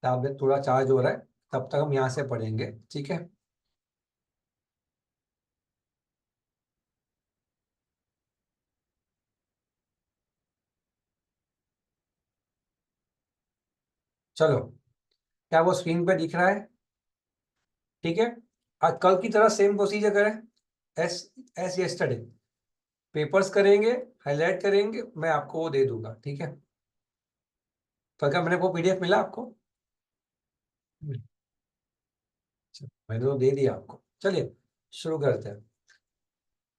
Tablet थोड़ा charge हो रहा है, तब तक हम यहाँ से पढ़ेंगे, ठीक है। चलो, क्या वो स्क्रीन पे दिख रहा है? ठीक है। आज कल की तरह सेम प्रोसीजर करें, एस एस यस्टरडे। पेपर्स करेंगे, हाईलाइट करेंगे, मैं आपको वो दे दूंगा, ठीक है। तो क्या मैंने वो पीडीएफ मिला आपको? मैंने तो दे दिया आपको। चलिए शुरू करते हैं।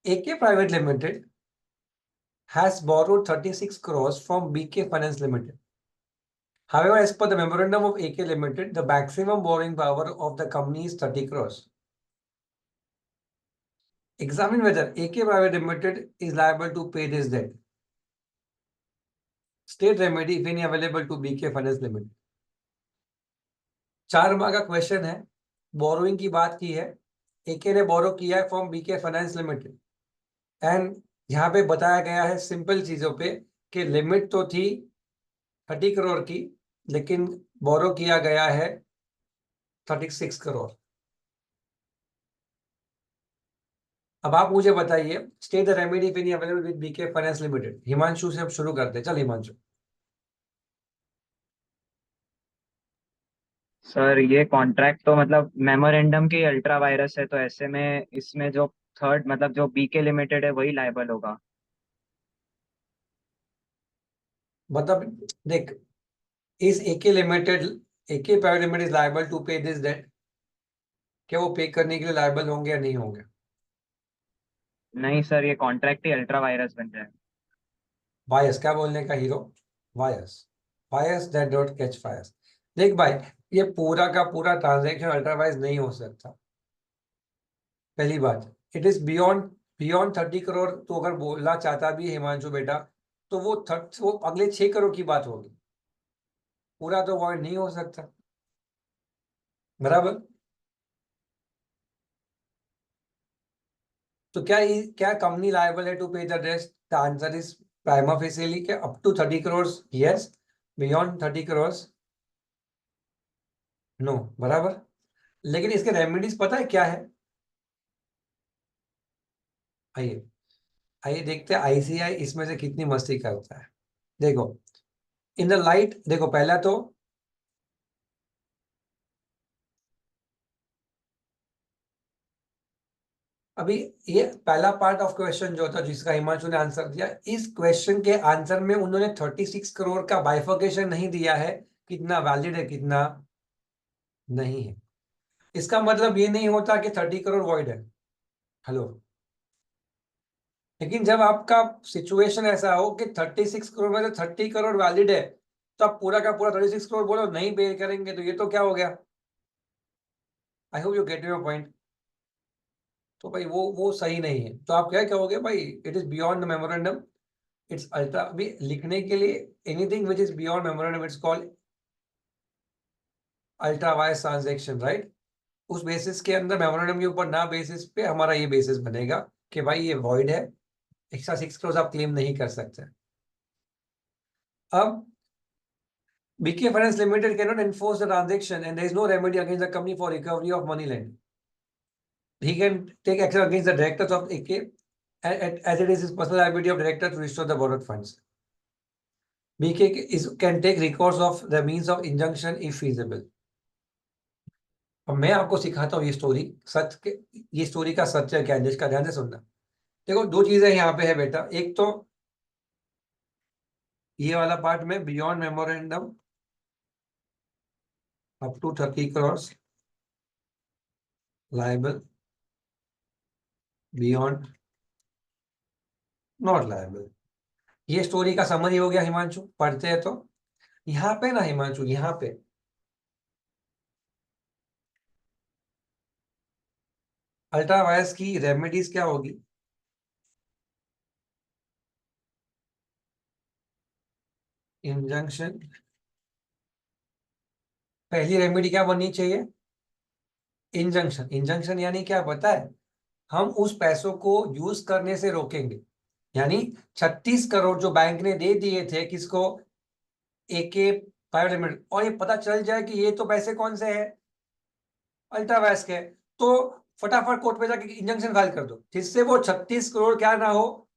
एके private limited has borrowed 36 crores from BK Finance Limited. However, as per the memorandum of AK Limited, the maximum borrowing power of the company is 30 crores. Examine whether AK Private Limited is liable to pay this debt. State remedy if any available to BK Finance Limited. 4 mark का question है, borrowing की बात की है, AK ने borrow किया है from BK finance limited, and यहाँ पे बताया गया है सिंपल चीजों पे कि लिमिट तो थी 30 करोड़ की, लेकिन बोरो किया गया है 36 करोड़। अब आप मुझे बताइए, state the remedy if any available with BK finance limited. Himanshu से अब शुरू करते हैं, चल हिमांशु। सर ये कॉन्ट्रैक्ट तो मतलब मेमोरेंडम की अल्ट्रा वायरस है, तो ऐसे में इसमें जो थर्ड मतलब जो बीके लिमिटेड है वही लायबल होगा। मतलब देख, इस AK limited, AK private limited is liable to pay this debt. क्या वो पे करने के लिए लायबल होंगे या नहीं होंगे? नहीं सर, ये कॉन्ट्रैक्ट ही अल्ट्रा वायरस बन जाए। वायस, क्या बोलने का hero? Vires, vires that don't catch fires. देख भाई, ये पूरा का पूरा ट्रांजैक्शन अल्ट्रावाइज नहीं हो सकता। पहली बात, it is beyond, beyond 30 crore. तो अगर बोलना चाहता भी है हिमांशु बेटा, तो वो अगले 6 करोड़ की बात होगी, पूरा तो अवॉइड नहीं हो सकता, बराबर। तो क्या कंपनी लायबल है to pay the rest? The answer is prima facially के up to 30 crore yes, beyond 30 crore no, बराबर। लेकिन इसके रेमेडीज पता है क्या है? आइए, आइए देखते हैं आईसीआई इसमें से कितनी मस्ती करता है। देखो, इन द लाइट, देखो पहला तो अभी ये पहला पार्ट ऑफ क्वेश्चन जो था जिसका हिमांशु ने आंसर दिया, इस क्वेश्चन के आंसर में उन्होंने 36 करोड़ का बाइफर्केशन नहीं दिया है, कितना वैलिड है कितना नहीं है। इसका मतलब ये नहीं होता कि 30 करोड़ वॉइड है। हेलो, लेकिन जब आपका सिचुएशन ऐसा हो कि 36 करोड़ में से 30 करोड़ वैलिड है, तो आप पूरा का पूरा 36 करोड़ बोलो नहीं पे करेंगे, तो ये तो क्या हो गया? आई hope you get your point. तो भाई वो सही नहीं है। तो आप क्या कहोगे भाई? It is beyond the memorandum, it's ultra. अभी लिखने के लिए anything which is beyond memorandum it's called ultra vires transaction, right. उस बेसिस के अंदर मेमोरेंडम के ऊपर ना बेसिस पे हमारा ये बेसिस बनेगा कि भाई ये वॉइड है, एक्स्ट्रा 6 करोड़ आप क्लेम नहीं कर सकते। अब BK Finance Limited cannot enforce the transaction and there is no remedy against the company for recovery of money lent. He can take action against the directors of AK as it is his personal liability of director to restore the borrowed funds. BK can take recourse of the means of injunction if feasible. अब मैं आपको सिखाता हूँ ये story, सच के, ये story का सत्य क्या है जिसका ध्यान से सुनना। देखो दो चीजें यहाँ पे है बेटा, एक तो ये वाला पार्ट में beyond memorandum up to 30 crore liable, beyond not liable. ये स्टोरी का समरी हो गया हिमांशु, पढ़ते हैं तो यहाँ पे ना हिमांशु, यहाँ पे अल्ट्रा वायरस की रेमेडीज क्या होगी? इंजंक्शन। पहली रेमेडी क्या बननी चाहिए? इंजंक्शन। इंजंक्शन यानी क्या पता है? हम उस पैसों को यूज करने से रोकेंगे। यानी 36 करोड़ जो बैंक ने दे दिए थे किसको? एके प्राइवेट लिमिटेड, और ये पता चल जाए कि ये तो पैसे कौन से है, अल्ट्रा वायरस के, तो फटाफट कोर्ट पे जाके इंजंक्शन फाइल कर दो, जिससे वो 36 करोड़ क्या ना हो,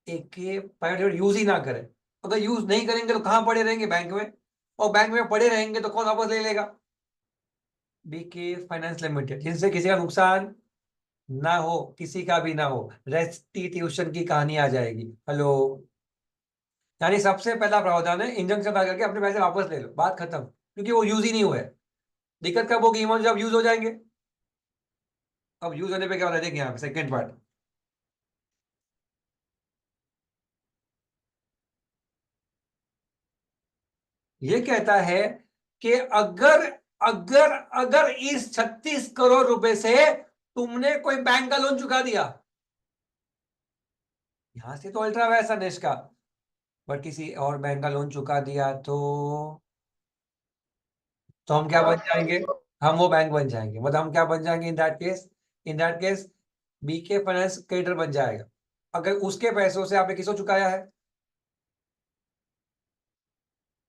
एक प्राइवेट लिमिटेड यूज ही ना करे। अगर यूज नहीं करेंगे तो कहां पड़े रहेंगे, बैंक में, और बैंक में पड़े रहेंगे तो कौन वापस ले लेगा, बीके फाइनेंस लिमिटेड, जिनसे किसी का नुकसान ना हो, किसी का भी ना हो, रेस्टिट्यूशन की कहानी आ जाएगी। हेलो, यानी सबसे पहला प्रावधान है इंजंक्शन फाइल करके अपने पैसे वापस ले लो, बात खत्म, क्योंकि वो यूज ही नहीं हुए। दिक्कत कब होगी, ईमान जब यूज हो जाएंगे। अब यूज होने पे क्या होता है, देखिए यहाँ पे सेकंड पार्ट, ये कहता है कि अगर अगर अगर इस 36 करोड़ रुपए से तुमने कोई बैंक का लोन चुका दिया, यहां से तो अल्ट्रा वैसा देश का, बट किसी और बैंक का लोन चुका दिया, तो हम क्या बन जाएंगे, हम वो बैंक बन जाएंगे, मतलब हम क्या बन जाएंगे, in that case BK finance creditor बन जाएगा। अगर उसके पैसों से आपने किसको चुकाया है,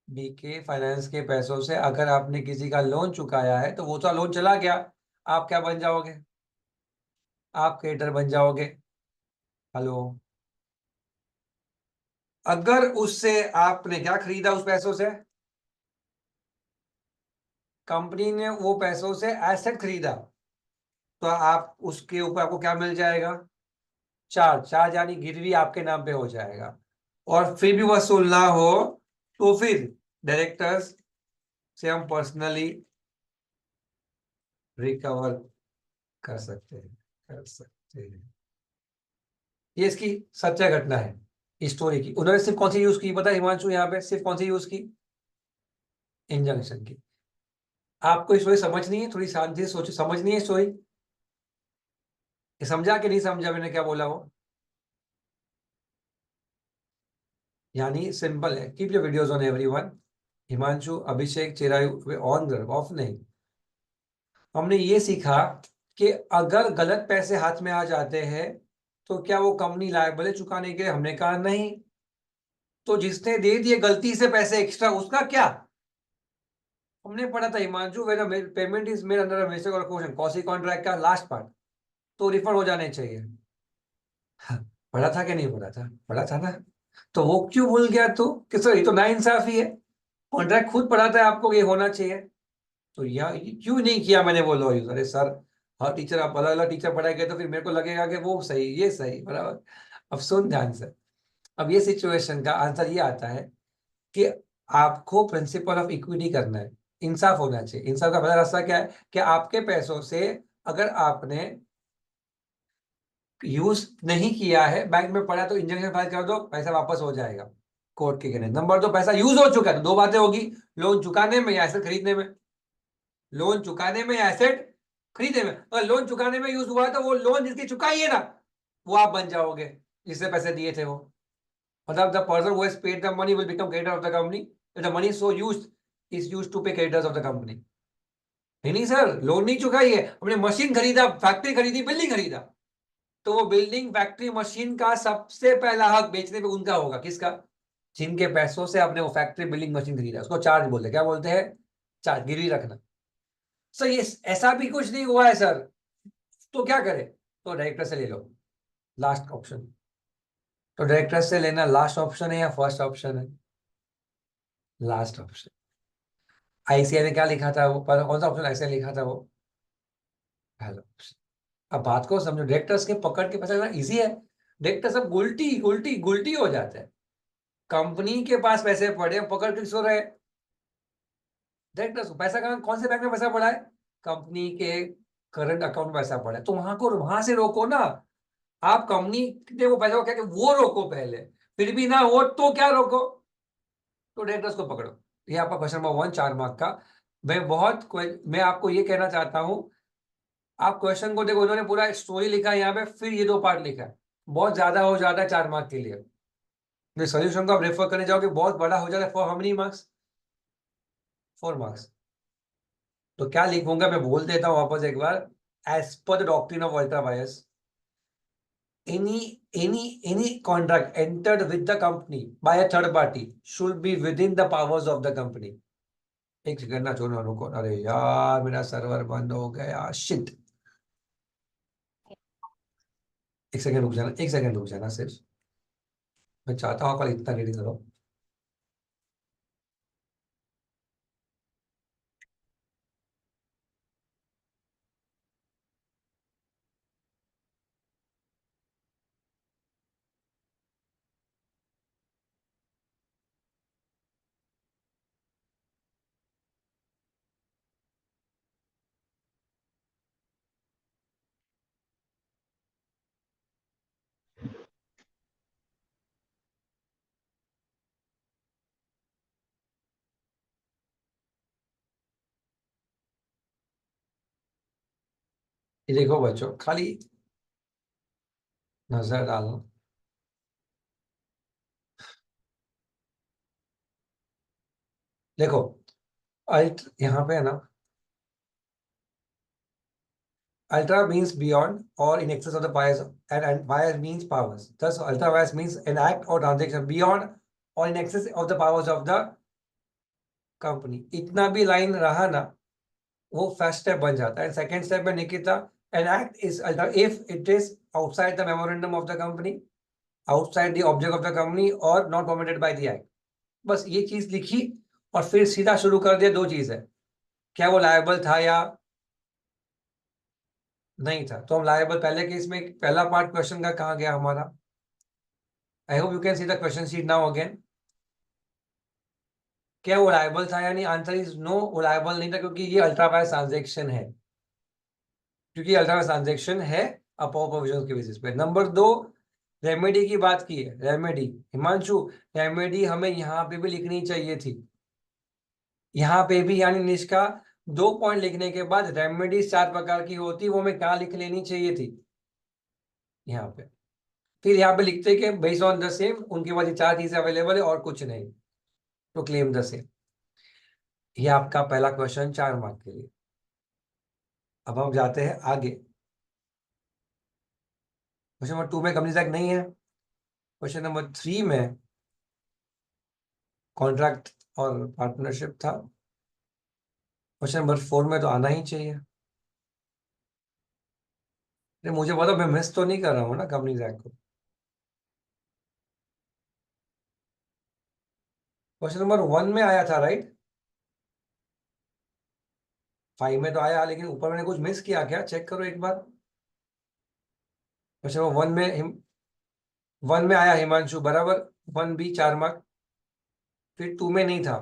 बीके फाइनेंस के पैसों से अगर आपने किसी का लोन चुकाया है, तो वो तो लोन चला गया, आप क्या बन जाओगे, आप क्रेडिटर बन जाओगे। हेलो, अगर उससे आपने क्या खरीदा, उस पैसों से कंपनी ने वो पैसों से एसेट खरीदा, तो आप उसके ऊपर आपको क्या मिल जाएगा, चार्ज, चार्ज यानी गिरवी आपके नाम पे हो जाएगा, और फिर भी वसूल ना हो, तो फिर डायरेक्टर्स से हम पर्सनली रिकवर कर सकते हैं, कर सकते हैं। ये इसकी सच्चा घटना है, इस स्टोरी की। उन्होंने सिर्फ कौन सी यूज की पता है हिमांशु, यहाँ पे सिर्फ कौन सी यूज की, इंजंक्शन की। आपको स्टोरी समझनी है, थोड़ी शांति से सोचो, समझनी है स्टोरी, समझा कि नहीं समझा मैंने क्या बोला वो, यानी सिंपल है, keep your videos on everyone. Himanshu, Abhishek, Chirayu on, of नहीं। हमने ये सीखा कि अगर गलत पैसे हाथ में आ जाते हैं, तो क्या वो कंपनी लायबल है चुकाने के लिए, हमने कहा नहीं। तो जिसने दे दिए गलती से पैसे एक्स्ट्रा, उसका क्या, हमने पढ़ा था Himanshu, when payment is made under a mistake और क्वेश्चन कॉसी कॉन्ट्रैक्ट का लास्ट पार्ट, तो रिफंड हो जाने चाहिए। हाँ, पढ़ा था कि नहीं पढ़ा था, पढ़ा था ना, तो वो क्यों भूल गया तू, कि सर ये तो नाइंसाफी है, कॉन्ट्रैक्ट खुद पढ़ाता है आपको, ये होना चाहिए। तो यहाँ ये क्यों नहीं किया मैंने वो लॉ यूज, अरे सर, हर टीचर, आप अलग अलग टीचर पढ़ाए गए, तो फिर मेरे को लगेगा कि वो सही, ये सही, बराबर। अब सुन ध्यान से, अब ये सिचुएशन का आंसर ये आता है कि आपको प्रिंसिपल ऑफ इक्विटी करना है, इंसाफ होना चाहिए। इंसाफ का पहला रास्ता क्या है, कि आपके पैसों से अगर आपने यूज नहीं किया है, बैंक में पड़ा, तो इंजंक्शन फाइल कर दो, पैसा वापस हो जाएगा कोर्ट के कहने। नंबर 2, पैसा यूज हो चुका है, तो दो बातें होगी, लोन चुकाने में या एसेट खरीदने में, लोन चुकाने में या एसेट खरीदने में। अगर लोन चुकाने में यूज हुआ है, तो वो लोन जिसकी चुकाई है ना, वो आप बन जाओगे, जिससे पैसे दिए थे वो, मतलब the person who has paid the money will become creditor of the company if the money so used is used to pay creditors of the company. नहीं सर, लोन नहीं चुकाई है, हमने मशीन खरीदा, फैक्ट्री खरीदी, बिल्डिंग खरीदा, तो वो बिल्डिंग, फैक्ट्री, मशीन का सबसे पहला हक बेचने पे उनका होगा, किसका, जिनके पैसों से आपने वो फैक्ट्री, बिल्डिंग, मशीन खरीदा, उसको चार्ज बोलते हैं, क्या बोलते हैं, चार्ज, गिरवी रखना। सर ये ऐसा भी कुछ नहीं हुआ है सर, तो क्या करें, तो डायरेक्टर से ले लो, लास्ट ऑप्शन। तो डायरेक्टर से लेना लास्ट ऑप्शन है या फर्स्ट ऑप्शन है, लास्ट ऑप्शन। आईसीआई ने क्या लिखा था वो, कौन सा ऑप्शन आईसीआई लिखा था वो, पहला ऑप्शन। अब बात को समझो, डायरेक्टर्स के पकड़ के पैसा इजी है, डायरेक्टर सब गुलटी गुलटी गुलटी हो जाते हैं। कंपनी के पास पैसे पड़े, पकड़ के सो रहे, डायरेक्टर्स को पैसा, कहाँ, कौन से बैंक में पैसा पड़ा है, कंपनी के करंट अकाउंट में पैसा पड़ा है, तो वहां को वहां से रोको ना। आप कंपनी ने वो पैसा को क्या, कि वो रोको पहले, फिर भी ना हो तो क्या रोको, तो डायरेक्टर्स को पकड़ो। ये आपका क्वेश्चन नंबर 1, 4 मार्क का। मैं आपको ये कहना चाहता हूं, आप क्वेश्चन को देखो, उन्होंने पूरा स्टोरी लिखा है यहाँ पे, फिर ये 2 पार्ट लिखा है, बहुत ज्यादा हो जाता है 4 मार्क के लिए। सोल्यूशन को आप रेफर करने जाओगे, बहुत बड़ा हो जाता है, for how many marks, 4 marks. तो क्या लिखूंगा मैं बोल देता हूं वापस एक बार, as per the doctrine of ultra vires, any contract entered with the company by a third party should be within the powers of the company. एक सेकंड ना छोड़ो, रुको, अरे यार मेरा सर्वर बंद हो गया, शिट। एक सेकंड रुक जाना, एक सेकंड रुक जाना सिर्फ, मैं चाहता हूँ कल इतना रेडी करो। ये देखो बच्चों, खाली नजर डालो। देखो, अल्ट यहाँ पे है ना, ultra means beyond or in excess of the powers, and wire means powers. Thus, ultra vires means an act or transaction beyond or in excess of the powers of the company. इतना भी line रहा ना, वो first step बन जाता है। Second step में Nikita, an act is ultra if it is outside the memorandum of the company, outside the object of the company or not permitted by the act. बस ये चीज लिखी और फिर सीधा शुरू कर दिया। दो चीज है, क्या वो लायबल था या नहीं था। तो हम लायबल, पहले केस में पहला पार्ट क्वेश्चन का कहाँ गया हमारा। आई hope you can see the question sheet now again. क्या वो लायबल था या नहीं, आंसर इज नो, वो लायबल नहीं था क्योंकि ये अल्ट्रा वायर्स ट्रांजेक्शन है, क्योंकि अल्ट्रा वायर्स ट्रांजेक्शन है अपर प्रोविजन के बेसिस पे। नंबर दो, रेमेडी की बात की है। रेमेडी, हिमांशु, रेमेडी हमें यहाँ पे भी लिखनी चाहिए थी, यहाँ पे भी, यानी निष्का दो पॉइंट लिखने के बाद रेमेडी चार प्रकार की होती, वो हमें कहाँ लिख लेनी चाहिए थी, यहाँ पे। फिर यहाँ पे लिखते कि बेस्ड ऑन द सेम, उनके पास ये चार चीजें अवेलेबल है और कुछ नहीं, तो क्लेम द सेम। ये आपका पहला क्वेश्चन 4 मार्क के लिए। अब हम जाते हैं आगे। क्वेश्चन नंबर 2 में कंपनी एक्ट नहीं है। क्वेश्चन नंबर 3 में कॉन्ट्रैक्ट और पार्टनरशिप था। क्वेश्चन नंबर 4 में तो आना ही चाहिए। अरे मुझे पता, मैं मिस तो नहीं कर रहा हूँ ना कंपनी एक्ट को। क्वेश्चन नंबर 1 में आया था राइट, 5 में तो आया, लेकिन ऊपर मैंने कुछ मिस किया क्या, चेक करो एक बार। क्वेश्चन नंबर 1 में आया हिमांशु, बराबर, 1B 4 मार्क। फिर 2 में नहीं था।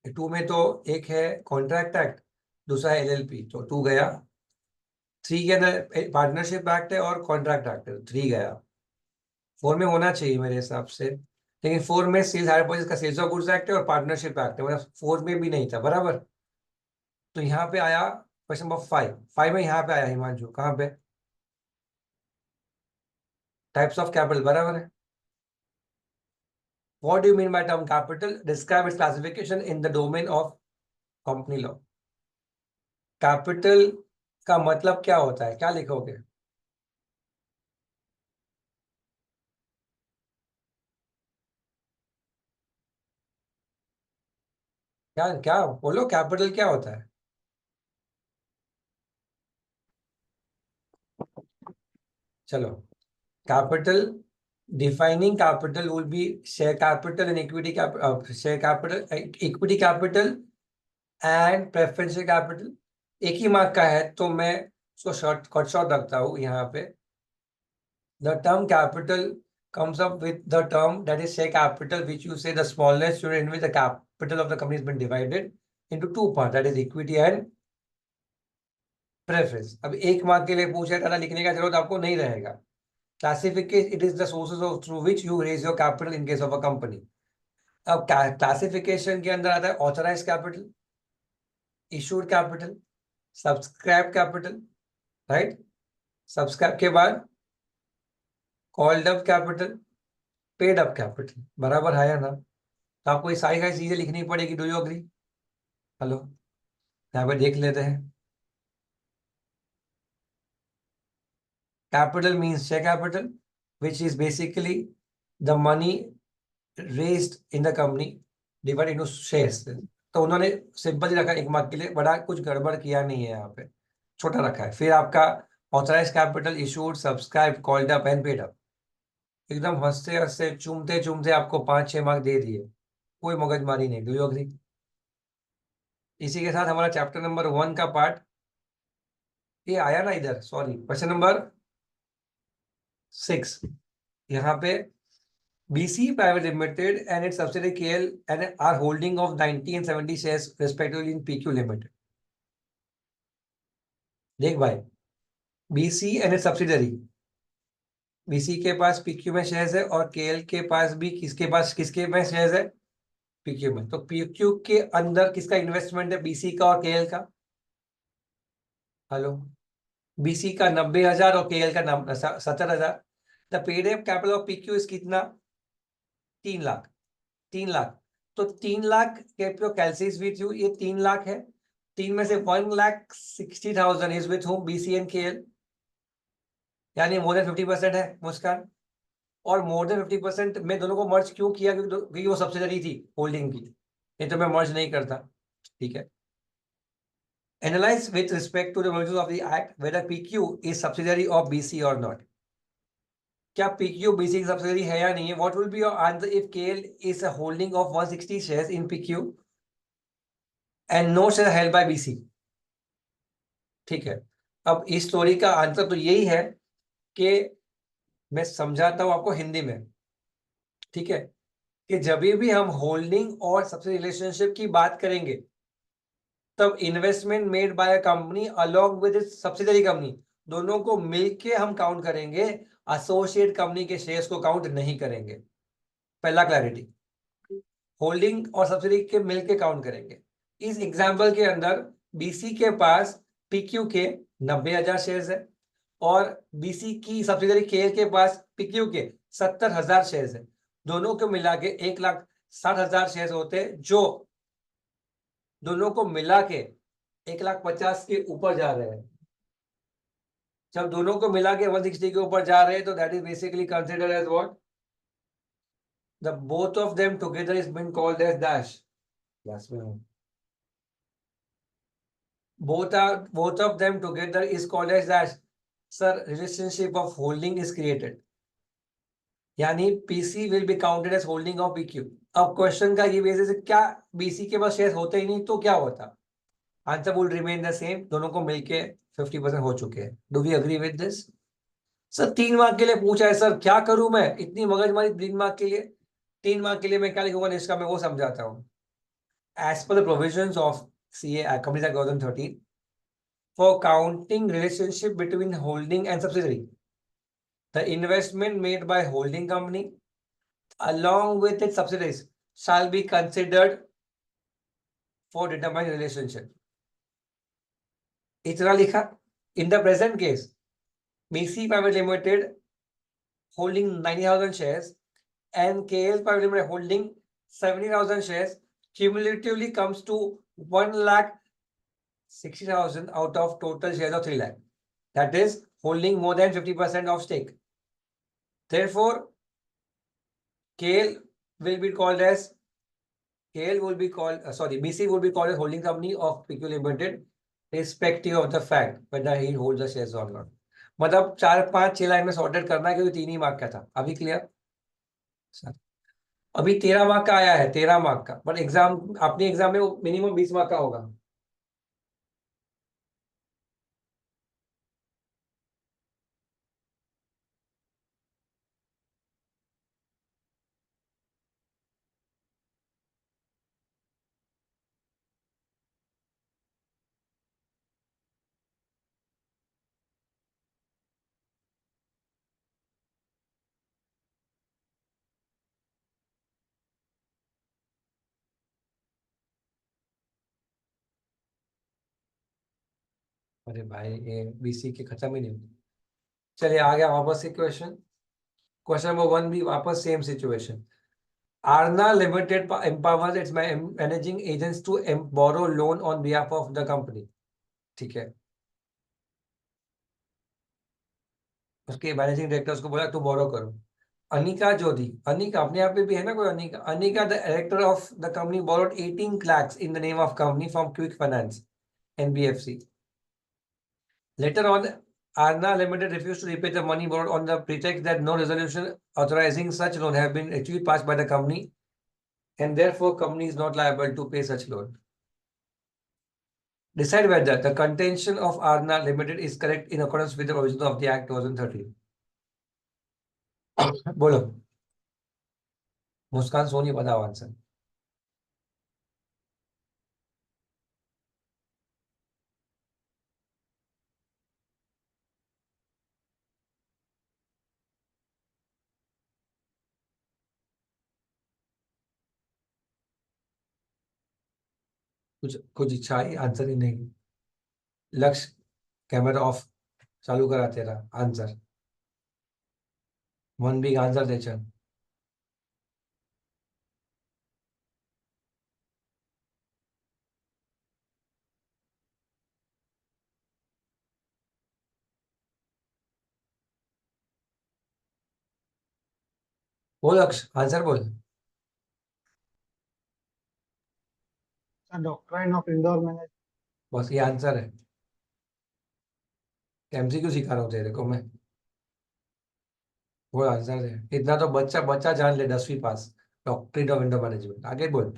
2 में तो एक है कॉन्ट्रैक्ट एक्ट, दूसरा है LLP, तो 2 गया। 3 के अंदर पार्टनरशिप एक्ट है और कॉन्ट्रैक्ट एक्ट है, 3 गया। 4 में होना चाहिए मेरे हिसाब से, लेकिन 4 में सेल्स हायर परचेज का सेल्स ऑफ गुड्स एक्ट है और पार्टनरशिप एक्ट है, मतलब 4 में भी नहीं था, बराबर। तो यहाँ पे आया क्वेश्चन नंबर 5 में यहाँ पे आया हिमांशु, कहाँ पे, टाइप्स ऑफ कैपिटल, बराबर है। What do you mean by term capital? Describe its classification in the domain of company law. Capital का मतलब क्या होता है, क्या लिखोगे, क्या क्या बोलो, कैपिटल क्या होता है। चलो, capital, defining capital will be share capital and equity share capital, equity capital and preferential capital। एक ही मार्क का है तो मैं उसको शॉर्ट रखता हूँ यहाँ पे। The term capital comes up with the term that is share capital, which you say the smallest unit in which the capital of the company has been divided into two parts, that is equity and preference। अब एक mark के लिए पूछा था, लिखने का जरूरत आपको नहीं रहेगा। Classification, it is the sources of through which you raise your capital in case of a company. अब क्लासिफिकेशन के अंदर आता है authorise capital, issued capital, subscribe capital, right. Subscribe के बाद called up capital, paid up capital, बराबर है या ना। तो आपको ये सारी सारी चीजें लिखनी पड़ेगी। Do you agree. हेलो, यहाँ पे देख लेते हैं। Capital means share capital, which is basically the money raised in the company divided into shares. तो उन्होंने सिंपल ही रखा एक मार्क के लिए, बड़ा कुछ गड़बड़ किया नहीं है यहाँ पे, छोटा रखा है। फिर आपका authorise capital issued subscribe called up and paid up, एकदम हंसते हंसते चूमते चूमते आपको 5-6 मार्क दे दिए, कोई मगजमारी नहीं। Do you agree? इसी के साथ हमारा चैप्टर नंबर 1 का पार्ट ये आया ना इधर, सॉरी, क्वेश्चन नंबर 6 यहाँ पे, BC Private Limited and its subsidiary KL and are holding of 90 and 70 shares respectively in PQ Limited. देख भाई, BC and its subsidiary, BC के पास PQ में शेयर्स है और KL के पास भी किसके में शेयर्स है? PQ में। तो PQ के अंदर किसका इन्वेस्टमेंट है? BC का और KL का। हेलो, BC का 90,000 और KL का 70,000। The paid up capital of PQ is कितना? 3 लाख। 3 लाख, तो 3 लाख कैपिटल कैलसीज विथ यू, ये 3 लाख है। 3 में से 1,60,000 is with home, BC and KL, यानी मोर देन 50% है मुस्कान। और मोर देन 50% में दोनों को मर्ज क्यों किया? क्योंकि वो सब्सिडरी थी होल्डिंग की, नहीं तो मैं मर्ज नहीं करता। ठीक है। Analyse with respect to the provisions of the act whether PQ is subsidiary of BC और नॉट। क्या PQ BC की सब्सिडरी है या नहीं है? What will be your answer if KL is a holding of 160 shares in PQ and no share held by BC? ठीक है। अब इस स्टोरी का आंसर तो यही है कि मैं समझाता हूं आपको हिंदी में, ठीक है, कि जब भी हम होल्डिंग और सबसे रिलेशनशिप की बात करेंगे तब investment made by a company along with its subsidiary company, दोनों को मिलके हम काउंट करेंगे, एसोसिएट कंपनी के शेयर्स को काउंट नहीं करेंगे। पहला क्लैरिटी, होल्डिंग और सब्सिडरी के मिलके काउंट करेंगे। इस एग्जाम्पल के अंदर BC के पास PQ के 90,000 शेयर्स है और BC की सब्सिडरी KL के पास PQ के 70,000 शेयर्स है। दोनों को मिला के 1,60,000 शेयर्स होते, जो दोनों को मिला के 1,50,000 के ऊपर जा रहे हैं। जब दोनों को मिला के 160 के ऊपर जा रहे हैं तो that is basically considered as what? The both of them together is been called as dash. Class में हूं। both of them together is called as dash. Sir, relationship of holding is created, यानी PC will be counted as holding of PQ। अब question का ये basis है, क्या BC के पास share होते ही नहीं तो क्या होता? Answer would remain the same, दोनों को मिलके 50% हो चुके हैं। Do we agree with this? Sir 3 mark के लिए पूछा है, सर क्या करूं मैं, इतनी मगजमारी 3 मार्क के लिए। 3 मार्क के लिए मैं क्या लिखूंगा इसका, मैं वो समझाता हूँ। As per the provisions of CA Companies Act 2013, for counting relationship between holding and subsidiary, the investment made by holding company along with its subsidiaries shall be considered for determining relationship. इतना लिखा। In the present case, BC Private Limited holding 90,000 shares and KL Private Limited holding 70,000 shares cumulatively comes to 1,60,000 out of total shares of 3 lakh. That is holding more than 50% of stake. Therefore, BC will be called as holding company of PQ Limited, irrespective of the fact whether he holds the shares or not. मतलब 4-5-6 line में sorted करना है, क्योंकि 3 ही mark का था। अभी clear? अभी 13 mark का आया है, 13 मार्क का, बट एग्जाम अपने एग्जाम में मिनिमम 20 मार्क का होगा। अरे भाई, ये BC के खत्म ही नहीं होते। चलिए आ गया वापस से क्वेश्चन। क्वेश्चन नंबर 1 भी वापस same situation. Arna Limited empowers its managing agents to borrow loan on behalf of the company। ठीक है। उसके मैनेजिंग डायरेक्टर उसको बोला तू बोरो करो। अनिका जो थी, अनिका अपने आप में भी है ना कोई Anika, Anika the director of the company borrowed 18 lakhs in the name of company from Quick Finance, NBFC. Later on, Arna Limited refused to repay the money borrowed on the pretext that no resolution authorizing such loan have been actually passed by the company, and therefore company is not liable to pay such loan. Decide whether the contention of Arna Limited is correct in accordance with the provisions of the Act 2013. बोलो, मुस्कान सोनी बताओ answer. कुछ कुछ इच्छा ही, answer ही नहीं। लक्ष्य, camera off, चालू करा तेरा आंसर। वन बिग आंसर दे चल। बोल लक्ष्य, आंसर बोल। Doctrine of indoor manage. बस ये आंसर है। एमसीक्यू सिखा रहा हूँ तेरे को मैं। वो आंसर है, इतना तो बच्चा बच्चा जान ले, 10वीं पास। डॉक्ट्रिन ऑफ इंडो मैनेजमेंट, आगे बोल।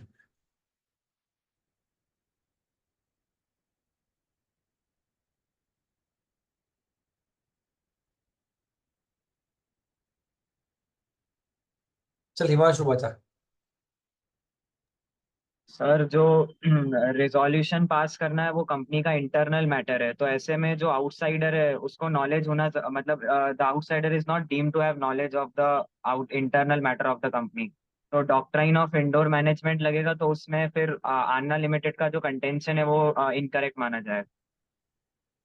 चल हिमांशु बता। सर जो रिजोल्यूशन पास करना है वो कंपनी का इंटरनल मैटर है, तो ऐसे में जो आउटसाइडर है उसको नॉलेज होना मतलब the outsider is not deem to have knowledge of the out internal matter of the company. तो डॉक्ट्राइन ऑफ इंडोर मैनेजमेंट लगेगा, तो उसमें फिर आन्ना लिमिटेड का जो कंटेंशन है वो इनकरेक्ट माना जाए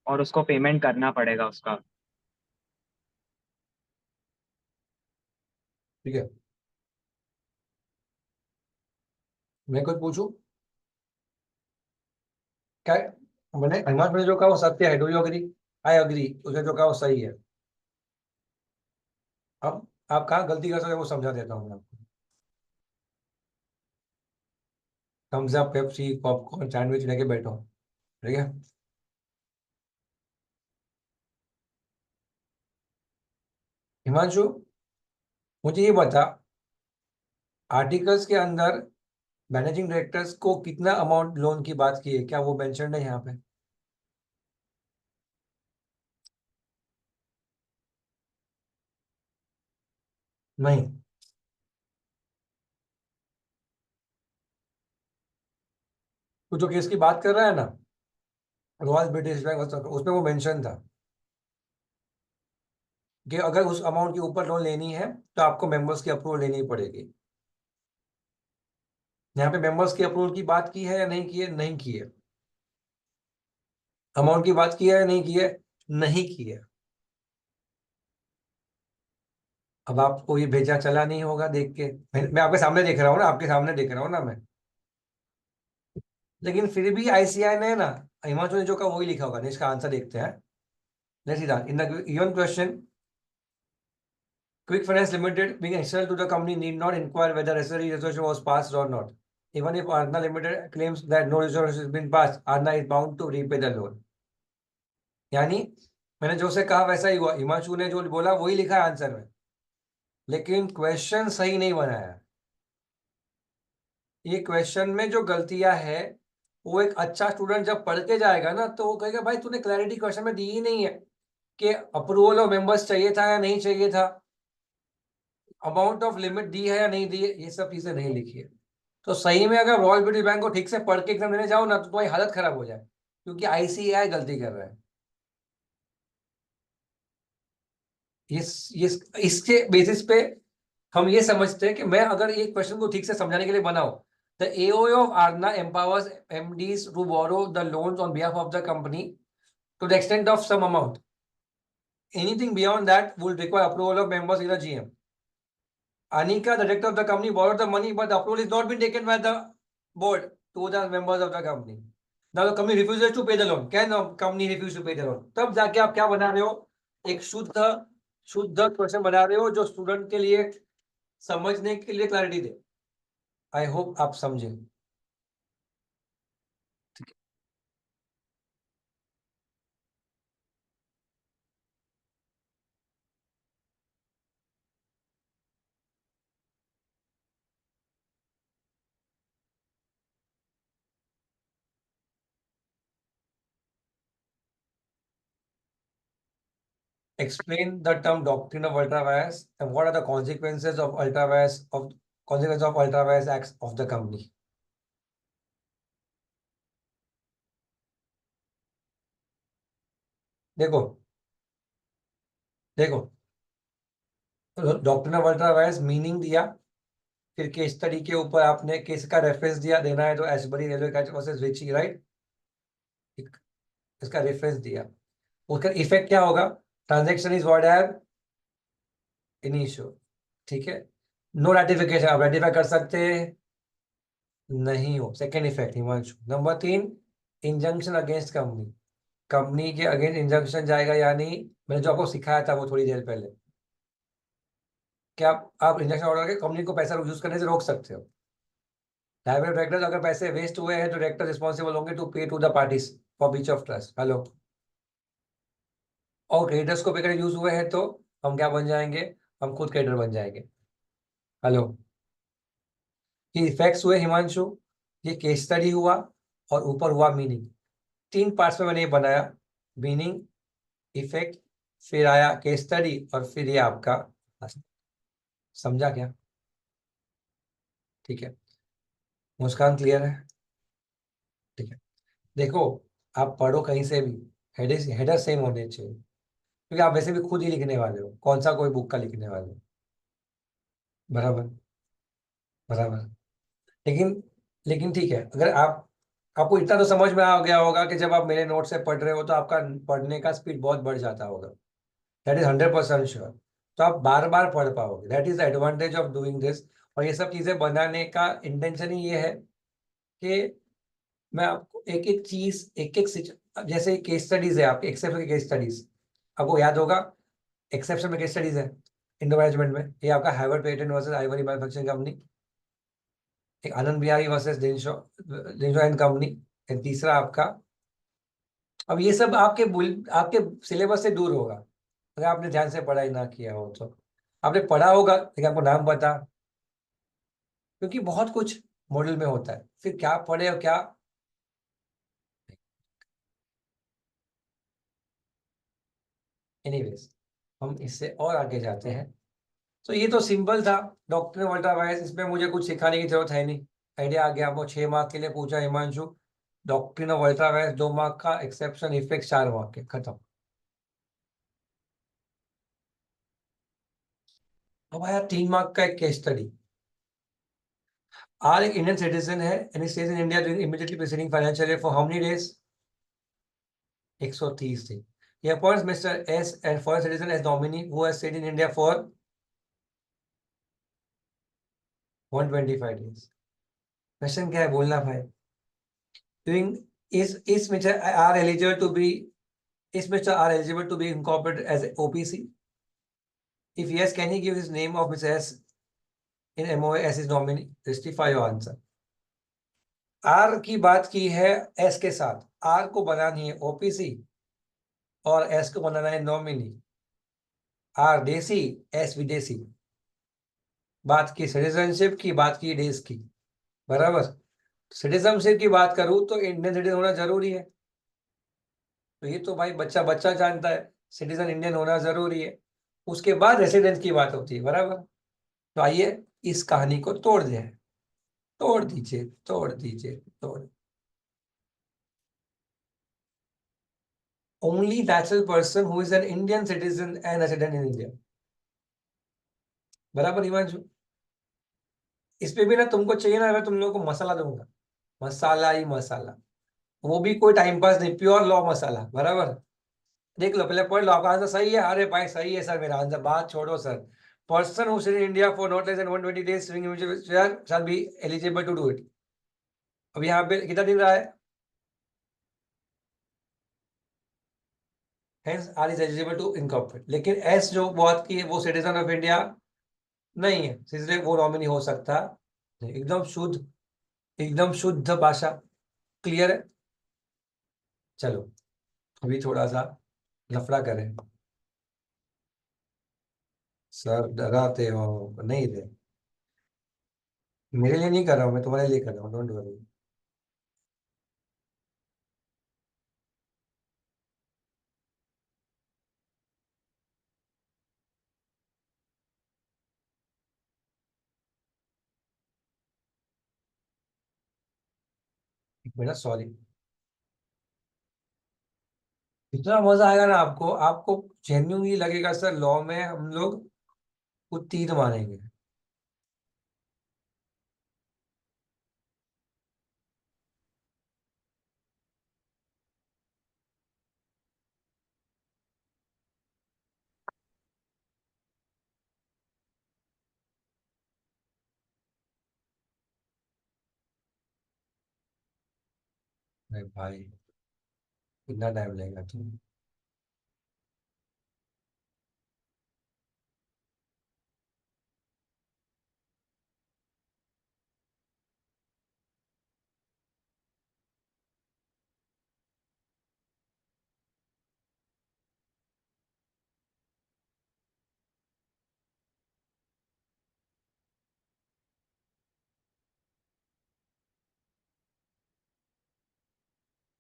और उसको पेमेंट करना पड़ेगा उसका। ठीक है, मैं कुछ पूछूं क्या? मैंने हिमांशु ने जो कहा वो सत्य है, do you agree? I agree, उसने जो कहा वो सही है। अब आप कहाँ गलती कर सकते हो वो समझा देता हूँ मैं आपको। Thums Up, Pepsi, popcorn, sandwich लेके बैठो, ठीक है। हिमांशु, मुझे ये बता, आर्टिकल्स के अंदर मैनेजिंग डायरेक्टर्स को कितना अमाउंट लोन की बात की है, क्या वो मेंशन है यहाँ पे? नहीं। तू जो केस की बात कर रहा है ना, रॉयल ब्रिटिश बैंक, उसमें वो मेंशन था कि अगर उस अमाउंट के ऊपर लोन लेनी है तो आपको मेंबर्स की अप्रूवल लेनी पड़ेगी। यहाँ पे मेंबर्स की अप्रूवल की बात की है या नहीं की है? नहीं की है। अमाउंट की बात की है या नहीं की है? नहीं की है। अब आपको ये भेजा चला नहीं होगा देख के, मैं आपके सामने देख रहा हूँ ना, आपके सामने देख रहा हूँ ना मैं। लेकिन फिर भी आईसीआई ने ना, हिमांशु ने जो कहा वही लिखा होगा, इसका आंसर देखते हैं। Let's see that in the given question, Quick Finance Limited, being external to the company, need not inquire whether necessary resolution was passed or not. Even if Arna Limited claims that no resolution has been passed, Arna is bound to repay the loan. यानी मैंने जो से कहा वैसा ही हुआ, हिमांशु ने जो बोला वही लिखा है आंसर में, लेकिन क्वेश्चन सही नहीं बनाया। ये क्वेश्चन में जो गलतियां है, वो एक अच्छा स्टूडेंट जब पढ़ के जाएगा ना तो वो कहेगा भाई तूने क्लैरिटी क्वेश्चन में दी ही नहीं है कि अप्रूवल ऑफ मेंबर्स चाहिए था या नहीं चाहिए था, अमाउंट ऑफ लिमिट दी है या नहीं दी है, ये सब चीजें नहीं लिखी है। तो सही में अगर रॉयल ब्रिटिश बैंक को ठीक से पढ़ के एग्जाम देने जाओ ना तो तुम्हारी हालत खराब हो जाए, क्योंकि आईसीएआई गलती कर रहा है। इस इसके बेसिस पे हम ये समझते हैं कि मैं अगर एक क्वेश्चन को ठीक से समझाने के लिए बनाऊं, the AOA of Arna empowers MDs to borrow the loans on behalf of the company to the extent of some amount, anything beyond that will require approval of members in the GM. Anika, the director of the company, borrowed the money, but the approval is not been taken by the board to the members of the company. Now the company refuses to pay the loan. Can the company refuse to pay the loan? तब जाके आप क्या बना रहे हो, एक शुद्ध शुद्ध क्वेश्चन बना रहे हो जो स्टूडेंट के लिए समझने के लिए क्लैरिटी दे। आई होप आप समझे। Explain the term doctrine of ultra-vires and what are the consequences of ultra-vires acts of the company. देखो देखो, डॉक्ट्रिन ऑफ अल्ट्रा-वायर्स मीनिंग दिया, फिर केस स्टडी के ऊपर आपने केस का रेफरेंस दिया, देना है तो Ashbury railway catch versus Riche, right, इसका रेफरेंस दिया। उसका इफेक्ट क्या होगा? Transaction is void ab initio, ठीक है। नो रेटिफिकेशन, आप रेटिफाई कर सकते हैं नहीं हो, second effect Himanshu. Number 3, injunction against company, company के अगेंस्ट इंजंक्शन जाएगा, यानी मैंने जो आपको सिखाया था वो थोड़ी देर पहले, क्या आप इंजंक्शन ऑर्डर करके कंपनी को पैसा यूज करने से रोक सकते हो। प्राइवेट डायरेक्टर्स अगर पैसे वेस्ट हुए हैं तो डायरेक्टर रिस्पॉन्सिबल होंगे to pay to the parties for breach of trust. Hello. और क्रेडिटर्स को पे करके यूज हुए हैं तो हम क्या बन जाएंगे? हम खुद क्रेडिटर बन जाएंगे। हेलो। ये इफेक्ट्स हुए हिमांशु, ये केस स्टडी हुआ, और ऊपर हुआ मीनिंग। 3 पार्ट्स में मैंने ये बनाया, मीनिंग, इफेक्ट, फिर आया केस स्टडी, और फिर ये आपका। समझा क्या? ठीक है। मुस्कान क्लियर है? ठीक है। देखो, आप पढ़ो कहीं से भी, हेडर हेडर सेम होने चाहिए, क्योंकि आप वैसे भी खुद ही लिखने वाले हो, कौन सा कोई बुक का लिखने वाले हो। बराबर बराबर। लेकिन लेकिन ठीक है, अगर आप, आपको इतना तो समझ में आ गया होगा कि जब आप मेरे नोट से पढ़ रहे हो तो आपका पढ़ने का स्पीड बहुत बढ़ जाता होगा। That is 100% sure. तो आप बार बार पढ़ पाओगे, that is the advantage of doing this. और ये सब चीजें बनाने का इंटेंशन ही ये है कि मैं आपको एक एक चीज, एक एक, जैसे केस स्टडीज है आपके एक्सेप्शन के केस स्टडीज, आपको याद होगा एक्सेप्शन में केस स्टडीज है इंडो मैनेजमेंट में, ये आपका Howard patent versus ivory manufacturing company, एक Anand Bihari versus Dinshaw and company, and तीसरा आपका। अब ये सब आपके सिलेबस से दूर होगा अगर आपने ध्यान से पढ़ाई ना किया हो तो। आपने पढ़ा होगा लेकिन आपको नाम पता, क्योंकि बहुत कुछ मॉडल में होता है, फिर क्या पढ़े और क्या। एनीवेज, हम इससे और आगे जाते हैं। तो ये तो सिंपल था, डॉक्टर अल्ट्रा वायरस, इसमें मुझे कुछ सिखाने की जरूरत है नहीं। आइडिया आ गया आपको। 6 मार्क के लिए पूछा Himanshu, doctrine of ultra virus 2 mark का, एक्सेप्शन इफेक्ट 4 मार्क के, खत्म। अब आया 3 मार्क का एक केस स्टडी। आर एक इंडियन सिटीजन है and stage in India during immediately preceding financial year for how many days? 130 दिन। He appoints Mr. S and foreign citizen as nominee who has stayed in India for 125 days. Question क्या है बोलना भाई? Doing is Mr. R eligible to be is Mr. R eligible to be incorporated as OPC? If yes, can he give his name of Mr. S in MOA as his nominee? Justify your answer. R की बात की है S के साथ, R को बनानी है OPC और S को बनाना है नॉमिनी। R देसी, S विदेशी। बात की सिटीजनशिप की, बात की डेज की, बराबर। सिटीजनशिप की बात करूं तो इंडियन सिटीजन होना जरूरी है, तो ये तो भाई बच्चा बच्चा जानता है, सिटीजन इंडियन होना जरूरी है। उसके बाद रेसिडेंस की बात होती है, बराबर। तो आइए इस कहानी को तोड़ दें, तोड़ दीजिए तोड़ दीजिए तोड़। Only natural person who is an Indian citizen and resident in India, बराबर हिमांशु। इस पे भी ना तुमको चाहिए ना, मैं तुम लोगों को मसाला दूंगा, मसाला ही मसाला, वो भी कोई टाइम पास नहीं, प्योर लॉ मसाला, बराबर। देख लो, पहले पढ़ लो, आपका आंसर सही है, अरे भाई सही है सर, मेरा आंसर, बात छोड़ो sir. Person who in India for not less than 120 days shall be eligible to do it। अब यहाँ पे कितना दिन रहा है? Hence R is eligible to incorporate. लेकिन S जो बात की है वो सिटीजन ऑफ इंडिया नहीं है, इसलिए वो नॉमिनी हो सकता नहीं। एकदम शुद्ध भाषा, क्लियर है। चलो अभी थोड़ा सा लफड़ा करें। सर डराते हो, नहीं थे, मेरे लिए नहीं कर रहा हूँ, मैं तुम्हारे लिए कर रहा हूँ, डोंट वरी। एक मिनट, सॉरी। इतना मजा आएगा ना आपको, आपको जेन्युइनली लगेगा सर लॉ में हम लोग कुछ तीर मारेंगे। अरे भाई, कितना टाइम लगेगा तुम।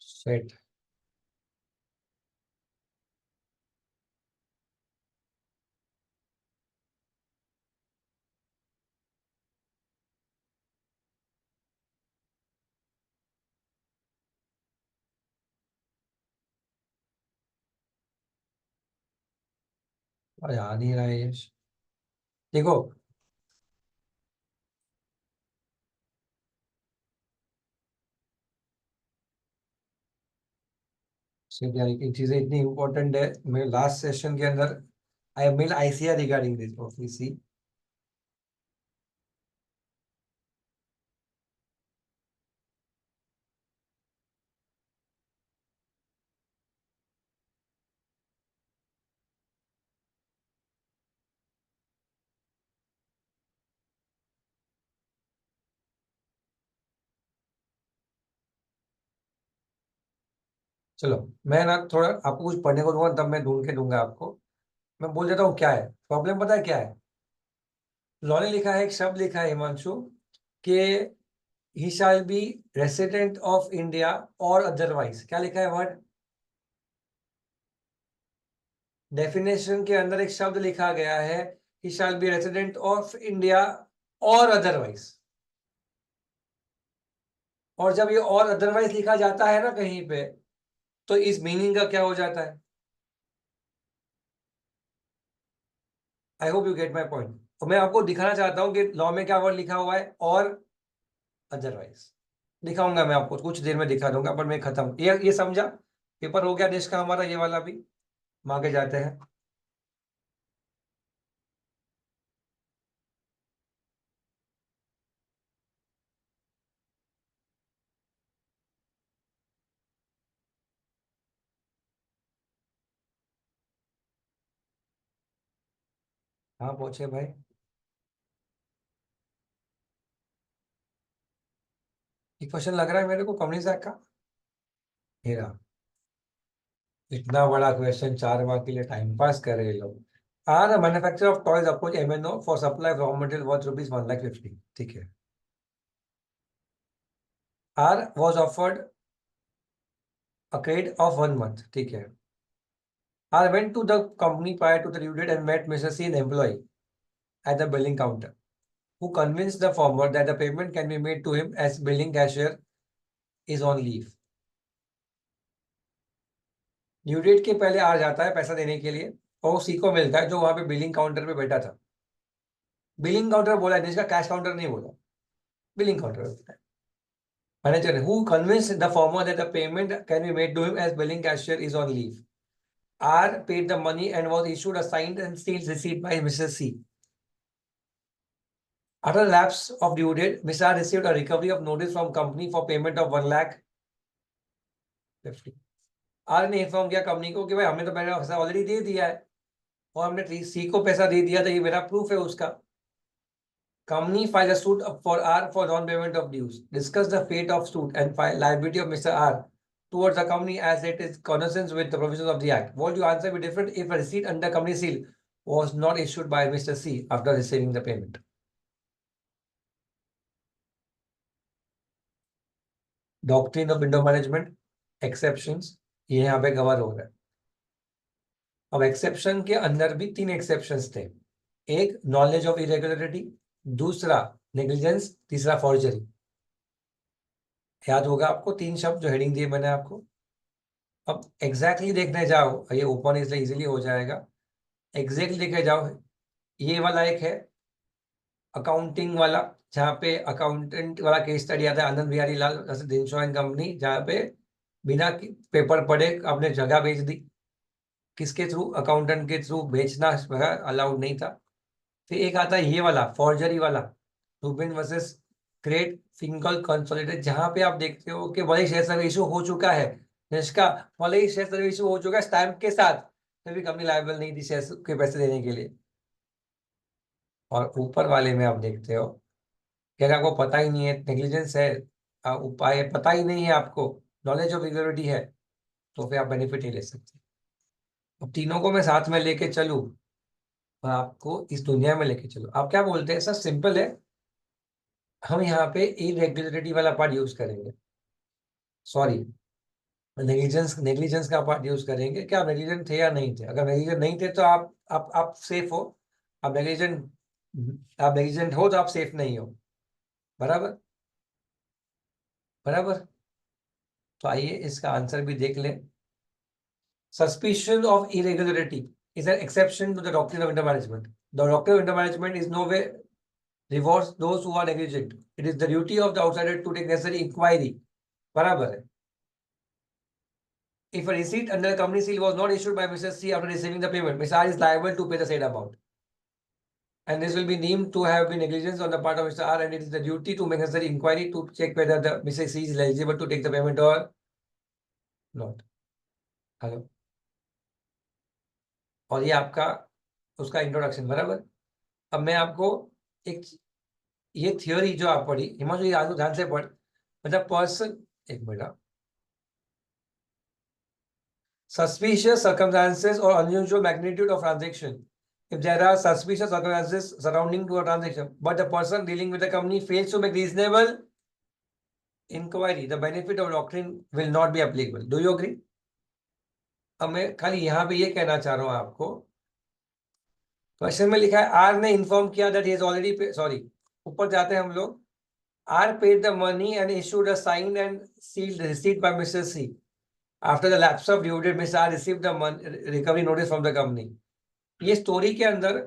सेट। आ नहीं रहा है ये। देखो, सिर्फ यानी कि चीजें इतनी इंपॉर्टेंट है, मेरे लास्ट सेशन के अंदर I mail ICR regarding this office. चलो, मैं ना थोड़ा आपको कुछ पढ़ने को दूंगा, तब मैं ढूंढ के दूंगा आपको। मैं बोल देता हूँ क्या है प्रॉब्लम, पता है क्या है। लॉ ने लिखा है, एक शब्द लिखा है हिमांशु, कि he shall be resident of India or otherwise, क्या लिखा है वर्ड। डेफिनेशन के अंदर एक शब्द लिखा गया है, he shall be resident of India or otherwise. और जब ये और अदरवाइज लिखा जाता है ना कहीं पे, तो इस मीनिंग का क्या हो जाता है। I hope you get my point. तो मैं आपको दिखाना चाहता हूँ कि लॉ में क्या वर्ड लिखा हुआ है, और अदरवाइज। दिखाऊंगा मैं आपको, कुछ देर में दिखा दूंगा, पर मैं खत्म, ये समझा। पेपर हो गया देश का हमारा, ये वाला भी। हम आगे जाते हैं। हाँ पहुंचे भाई। ये क्वेश्चन लग रहा है मेरे को कम्युनिस्ट एक्ट का। ये रहा। इतना बड़ा क्वेश्चन 4 मार्क के लिए टाइम पास कर रहे लोग। R manufacture of toys approach MNO for supply raw material worth ₹1,50,000। ठीक है। R was offered a credit of 1 month. ठीक है। R went to the company prior to the due date and met mister C N employ at the billing counter, who convinced the former that the payment can be made to him as billing cashier is on leave. Due date के पहले आ जाता है पैसा देने के लिए, और उसी को मिलता है जो वहां पे बिलिंग काउंटर पे बैठा था। बिलिंग काउंटर बोला है, जिसका कैश काउंटर नहीं बोला, बिलिंग काउंटर बोलता है। Manager who convinced the former that the payment can be made to him as billing cashier is on leave. R paid the money and was issued a signed and sealed receipt by Mrs. C. After the lapse of due date, Mr. R received a recovery of notice from company for payment of 1,50,000. Are ने inform किया company को कि भाई हमने तो मैंने पैसा already दे दिया है और हमने सी को पैसा दे दिया था, ये मेरा प्रूफ है उसका। Company file a suit for R for non-payment of dues. Discuss the fate of suit and file liability of Mr. R towards the company as it is consistent with the provisions of the Act. Won't your answer be different if a receipt under company seal was not issued by Mr. C after receiving the payment? Doctrine of window management, exceptions, ये यहाँ पे cover हो रहा है। अब exception के अंदर भी 3 एक्सेप्शंस थे। एक नॉलेज ऑफ इरेगुलरिटी, दूसरा नेग्लिजेंस, तीसरा फॉर्जरी। याद होगा आपको 3 शब्द जो हेडिंग दिए मैंने आपको। अब एग्जैक्टली देखने जाओ, ये ओपन इसलिए इजीली हो जाएगा। एग्जैक्टली देखे जाओ, ये वाला एक है अकाउंटिंग वाला, जहाँ पे अकाउंटेंट वाला केस स्टडी आता है, आनंद बिहारी लाल इंश्योरेंस कंपनी, जहाँ पे बिना पेपर पढ़े आपने जगह बेच दी। किसके थ्रू? अकाउंटेंट के थ्रू बेचना अलाउड नहीं था। फिर एक आता है ये वाला फॉर्जरी वाला, रूबिन वर्सेस ग्रेट फिंगल कंसोलिडेटेड, जहां पे आप देखते हो कि भले शेयर सर्वे इशू हो चुका है, जिसका भले ही शेयर सर्वे इशू हो चुका है स्टैंप के साथ, फिर भी कंपनी लायबल नहीं थी शेयर के पैसे देने के लिए। और ऊपर वाले में आप देखते हो कि अगर आपको पता ही नहीं है, नेग्लिजेंस है, उपाय पता ही नहीं है आपको, नॉलेज ऑफ इरेगुलरिटी है, तो फिर आप बेनिफिट नहीं ले सकते। अब तीनों को मैं साथ में लेके चलूं और आपको इस दुनिया में लेके चलूं, आप क्या बोलते हैं? सर सिंपल है, हम यहाँ पे इरेगुलरिटी वाला पार्ट यूज करेंगे, सॉरी नेग्लिजेंस नेग्लिजेंस का पार्ट यूज करेंगे। क्या आप नेग्लिजेंट थे या नहीं थे? अगर नेग्लिजेंट नहीं थे तो आप सेफ हो। आप नेग्लिजेंट हो तो आप सेफ नहीं हो। बराबर बराबर। तो आइए इसका आंसर भी देख लें। Suspicion of irregularity is an exception to the doctrine of intermanagement. The doctrine of intermanagement is no way rewards those who are negligent. It is the duty of the outsider to take necessary inquiry. बराबर है। If a receipt under a company seal was not issued by Mr. C after receiving the payment, Mr. R is liable to pay the said amount. And this will be deemed to have been negligence on the part of Mr. R, and it is the duty to make necessary inquiry to check whether the Mr. C is eligible to take the payment or not. Hello, और ये आपका उसका introduction. बराबर। अब मैं आपको एक, ये थियोरी जो आप पढ़ी हिमांशु, ये आज ध्यान से पढ़। मतलब पर्सन, एक minute, suspicious circumstances or unusual magnitude of transaction. If there are suspicious circumstances surrounding to a transaction, but the person dealing with the company fails to make reasonable inquiry, the benefit of doctrine will not be applicable. Do you agree? अब मैं खाली यहाँ पे ये कहना चाह रहा हूँ आपको, क्वेश्चन में लिखा है आर ने इन्फॉर्म किया that he is already, sorry ऊपर जाते हैं हम लोग। R paid the money and issued a signed and sealed receipt by mister C. After the lapse of due date, Mr. R received the recovery notice from the company. ये story के अंदर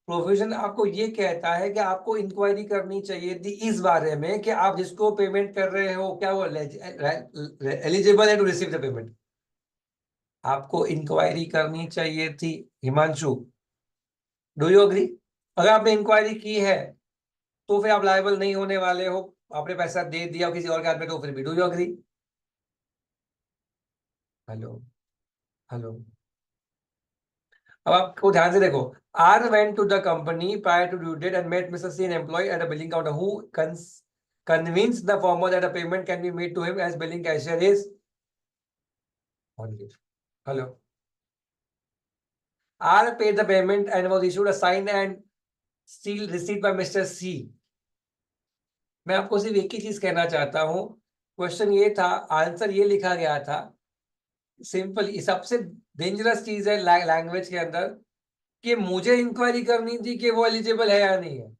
provision आपको ये कहता है कि आपको inquiry करनी चाहिए थी इस बारे में कि आप जिसको पेमेंट कर रहे हो क्या वो एलिजिबल है टू रिसीव द पेमेंट। आपको इंक्वायरी करनी चाहिए थी हिमांशु। Do you agree? अगर आपने इंक्वायरी की है तो फिर आप लायबल नहीं होने वाले हो, आपने पैसा दे दिया किसी और के हाथ में तो फिर भी। Do you agree? Hello hello. अब आपको ध्यान से देखो, R went to the company prior to due date and met Mr. C, an employee at a billing counter, who convinced the former that a payment can be made to him as billing cashier is on leave. Hello. R paid the payment and was issued a signed and sealed receipt by Mr. C. मैं आपको सिर्फ एक ही चीज कहना चाहता हूं, question ये था, आंसर ये लिखा गया था सिंपल। सबसे डेंजरस चीज है लैंग्वेज के अंदर कि मुझे इंक्वायरी करनी थी कि वो एलिजिबल है या नहीं है।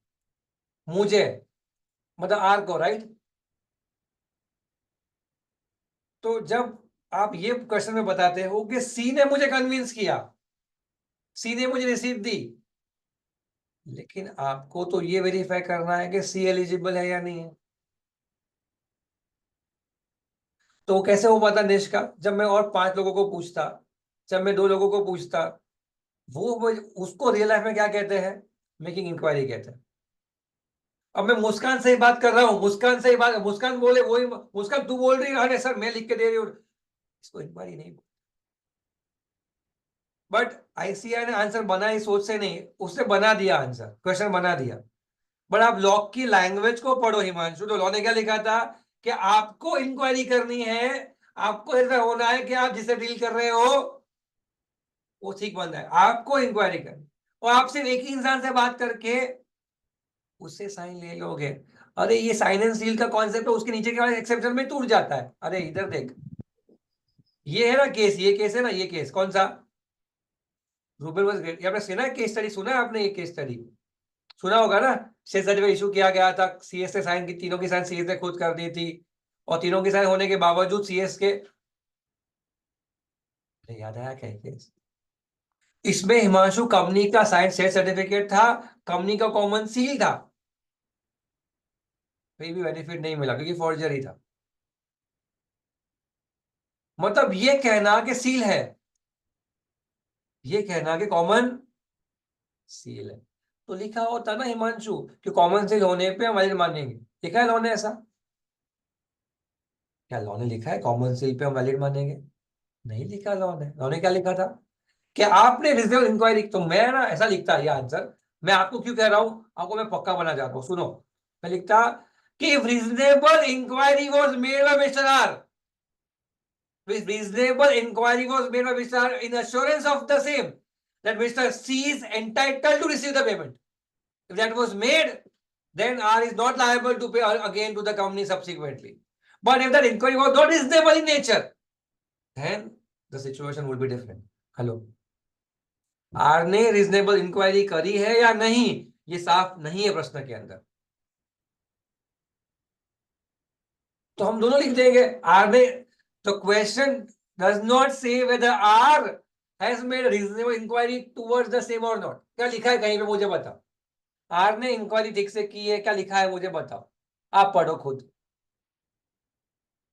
मुझे मतलब आर को, राइट? तो जब आप ये क्वेश्चन में बताते हो कि सी ने मुझे कन्विंस किया, सी ने मुझे रिसीव दी, लेकिन आपको तो ये वेरीफाई करना है कि सी एलिजिबल है या नहीं है। तो कैसे हो पाता निष्का? जब मैं और 5 लोगों को पूछता, जब मैं 2 लोगों को पूछता, वो उसको रियल लाइफ में क्या कहते हैं? मेकिंग इंक्वायरी कहते हैं। अब मैं मुस्कान से ही बात कर रहा हूं, मुस्कान से ही बात, मुस्कान बोले वही, मुस्कान तू बोल रही है सर मैं लिख के दे रही हूँ, इसको इंक्वायरी नहीं। बट आईसीआई ने आंसर बना इस सोच से नहीं, उसने बना दिया आंसर, क्वेश्चन बना दिया। बट आप लॉ की लैंग्वेज को पढ़ो हिमांशु, तो लॉ ने क्या लिखा था कि आपको इंक्वायरी करनी है, आपको ऐसा होना है कि आप जिसे डील कर रहे हो वो ठीक बंदा है, आपको इंक्वायरी करनी, और आप सिर्फ एक ही इंसान से बात करके उससे साइन ले लोगे। अरे ये साइन एंड सील का कॉन्सेप्ट है, उसके नीचे के एक्सेप्शन में टूट जाता है। अरे इधर देख, ये है ना केस, ये केस है ना, ये केस कौन सा, रूबेल वाज ग्रेट, ये आपने सुना है केस स्टडी, सुना है आपने ये केस स्टडी, सुना होगा ना। शेयर सर्टिफिकेट इशू किया गया था, सीएस ने साइन की, तीनों की साइन सीएस ने खुद कर दी थी, और तीनों की साइन होने के बावजूद सीएस के, याद आया क्या केस। इसमें हिमांशु कंपनी का साइन शेयर सर्टिफिकेट था, कंपनी का कॉमन सील था, कोई भी बेनिफिट नहीं मिला क्योंकि फॉर्जरी था। मतलब ये कहना कि सील है, ये कहना कि कॉमन सील है, तो लिखा होता ना हिमांशु कि कॉमन सील होने पे हम वैलिड मानेंगे, लिखा है लॉ ने ऐसा? क्या लॉ ने लिखा है कॉमन सील पे हम वैलिड मानेंगे? नहीं लिखा लॉ ने। लॉ ने क्या लिखा था कि आपने रीजनेबल इंक्वायरी, तो मैं ना ऐसा लिखता ये आंसर, मैं आपको क्यों कह रहा हूं, आपको मैं पक्का बना जाता हूं, सुनो। मैं लिखता कि reasonable inquiry was made by mister R, reasonable inquiry was made by Mr. R in assurance of the same that Mr. C is entitled to receive the payment. If that was made, then R is not liable to pay again to the company subsequently. But if that inquiry was not reasonable in nature, then the situation would be different. Hello. R ने reasonable inquiry करी है या नहीं, ये साफ नहीं है प्रश्न के अंदर, तो हम दोनों लिख देंगे आर ने। तो question does not say whether R has made reasonable inquiry towards the same और नॉट। क्या लिखा है कहीं पे मुझे बताओ, आर ने इंक्वायरी ठीक से की है, क्या लिखा है मुझे बताओ, आप पढ़ो खुद।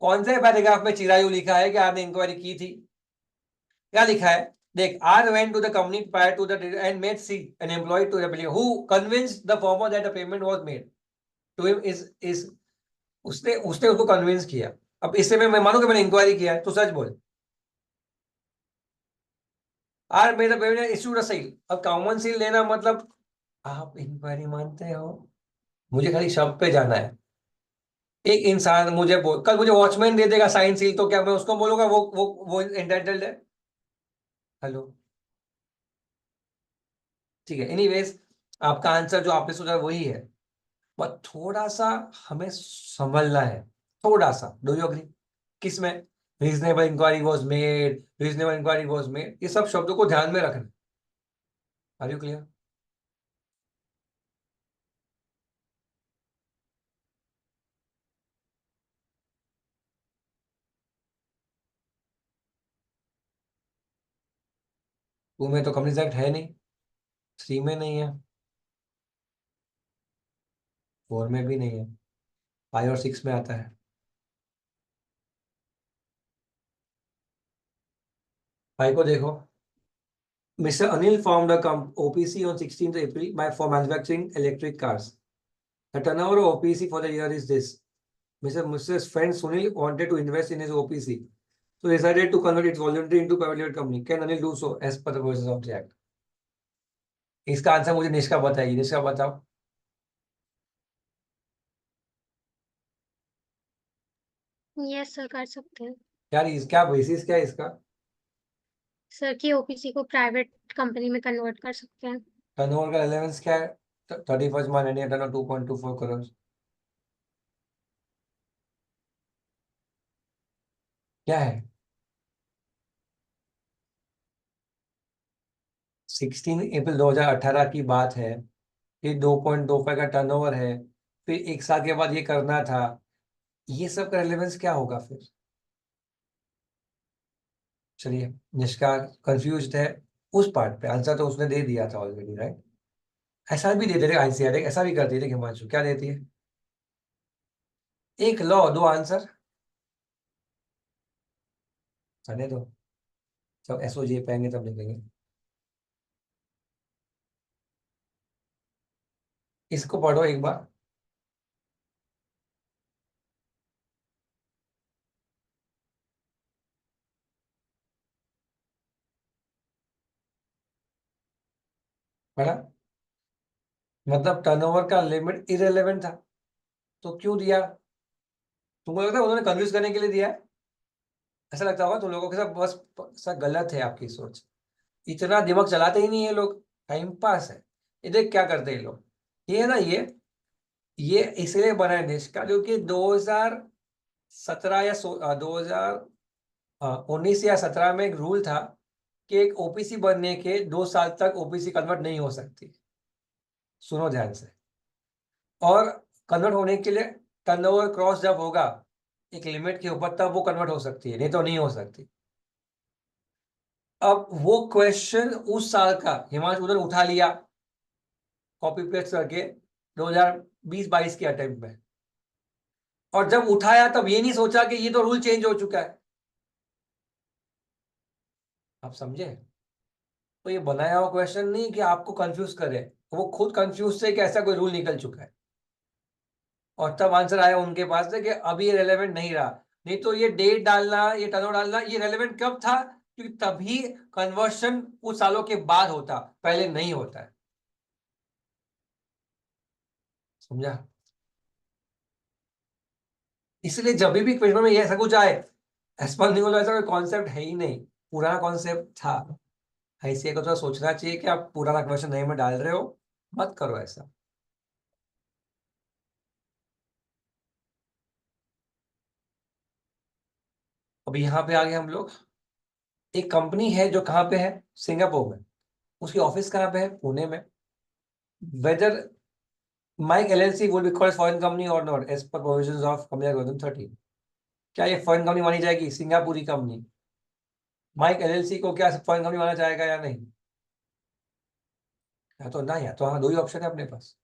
कौन से पैराग्राफ में चिरायु लिखा है कि आर ने इंक्वायरी की थी? क्या लिखा है देख, are went to the company prior to the end made see N employ to who convinced the former that the payment was made to him is उसने उसने उसको कन्विंस किया। अब इससे मैं मानू कि मैंने इंक्वायरी किया है, तो सच बोल। आर मेरा पेमेंट इशूड अ सील, अब कॉमन सील लेना मतलब आप इंक्वायरी मानते हो, मुझे खाली शब्द पे जाना है। एक इंसान मुझे बोल, कल मुझे वॉचमैन दे देगा साइन सील, तो क्या मैं उसको बोलूंगा वो एंटाइटल्ड है? हेलो। ठीक है, एनीवेज, आपका आंसर जो आपने सोचा वही है, बट थोड़ा सा हमें संभलना है, थोड़ा सा। Do you agree? किसमें? Reasonable inquiry was made, reasonable inquiry was made, ये सब शब्दों को ध्यान में रखना। Are you clear? टू में तो कंपनीज एक्ट है नहीं, थ्री में नहीं है, फोर में भी नहीं है, फाइव और सिक्स में आता है। फाइव को देखो, mister Anil formed a OPC on 16th April for manufacturing electric cars. The turnover of OPC for the year is this. Mr. friend Sunil wanted to invest in his OPC, so decided to convert its voluntary into private limited company. Can Anil do so as per the provisions of the act? इसका answer मुझे निष्का बताएगी, निष्का बताओ। Yes sir, कर सकते हैं। यार क्या basis क्या है इसका? सर की ओपीसी को प्राइवेट कंपनी में कन्वर्ट कर सकते हैं। टर्नओवर का रिलेवेंस क्या है? 31 मार्च इंडिया टर्न 2.24 करोड़, क्या है? 16 अप्रैल 2018 की बात है, ये 2.25 का टर्नओवर है, फिर एक साल के बाद ये करना था, ये सब का रिलेवेंस क्या होगा फिर? चलिए, निष्का कंफ्यूज है उस पार्ट पे, आंसर तो उसने दे दिया था ऑलरेडी, राइट? ऐसा भी दे देते आईसीआर, ऐसा भी कर देते हिमांशु, क्या देती है? एक लॉ दो आंसर, रहने दो, जब एसओजी पाएंगे तब लिखेंगे। इसको पढ़ो एक बार। पढ़ा? मतलब टर्नओवर का लिमिट इररिलेवेंट था, तो क्यों दिया? तुमको लगता है उन्होंने कन्फ्यूज करने के लिए दिया है? ऐसा लगता होगा तुम लोगों के साथ, बस सब गलत है आपकी सोच। इतना दिमाग चलाते ही नहीं है लोग, टाइम पास है। ये देख क्या करते हैं ये लोग, ये है ना, ये इसलिए बना है देश का, क्योंकि 2017 या 2019 या 17 में एक रूल था कि एक ओपीसी बनने के 2 साल तक ओपीसी कन्वर्ट नहीं हो सकती। सुनो ध्यान से। और कन्वर्ट होने के लिए टर्नओवर क्रॉस जब होगा एक लिमिट के ऊपर, तब वो कन्वर्ट हो सकती है, नहीं तो नहीं हो सकती। अब वो क्वेश्चन उस साल का हिमांशु उधर उठा लिया कॉपी पेस्ट करके 2020-22 के अटेम्प्ट में, और जब उठाया तब ये नहीं सोचा कि ये तो रूल चेंज हो चुका है। आप समझे? तो ये बनाया हुआ क्वेश्चन नहीं कि आपको कंफ्यूज करे, वो खुद कंफ्यूज थे कि ऐसा कोई रूल निकल चुका है, और तब आंसर आया उनके पास से कि अभी ये रेलेवेंट नहीं रहा। नहीं तो ये डेट डालना, ये टर्नओवर डालना, ये रेलेवेंट कब था? क्योंकि तभी कन्वर्शन कुछ सालों के बाद होता, पहले नहीं होता है। समझा? इसलिए जब भी क्वेश्चन में ये ऐसा कुछ आए, एस्पन नहीं बोला, ऐसा कोई कॉन्सेप्ट है ही नहीं, पुराना कॉन्सेप्ट था। ऐसे को थोड़ा सोचना चाहिए कि आप पुराना क्वेश्चन नए में डाल रहे हो, मत करो ऐसा। अभी यहाँ पे आ गए हम लोग। एक कंपनी है जो कहाँ पे है? सिंगापुर में। उसकी ऑफिस कहाँ पे है? पुणे में। Whether Mike LLC would be called foreign company or not as per provisions of company act 2013? क्या ये फॉरेन कंपनी मानी जाएगी, सिंगापुरी कंपनी? माइक एलएलसी को क्या फॉरेन कंपनी माना जाएगा या नहीं? या तो ना, या तो हाँ, दो ही ऑप्शन है अपने पास।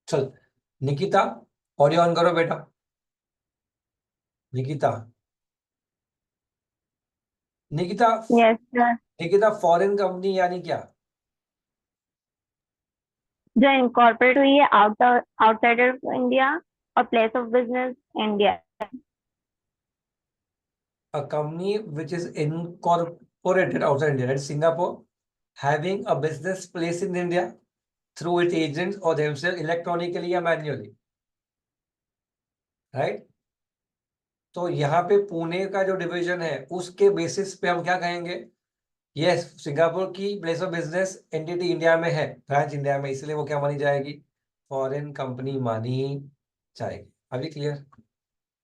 चल निकिता, ऑडियो ऑन करो बेटा। Nikita, Nikita, Yes, sir. Nikita, foreign company यानी क्या? जो इनकॉर्पोरेट हुई है आउटसाइड ऑफ इंडिया और place of business India. A company which is incorporated outside India, that is Singapore, having a business place in India through its agents or themselves electronically or manually, right? तो यहाँ पे पुणे का जो division है उसके basis पे हम क्या कहेंगे? यस, सिंगापुर की place of business entity India में है, ब्रांच इंडिया में, इसलिए वो क्या मानी जाएगी? फॉरेन कंपनी मानी जाएगी। अभी क्लियर?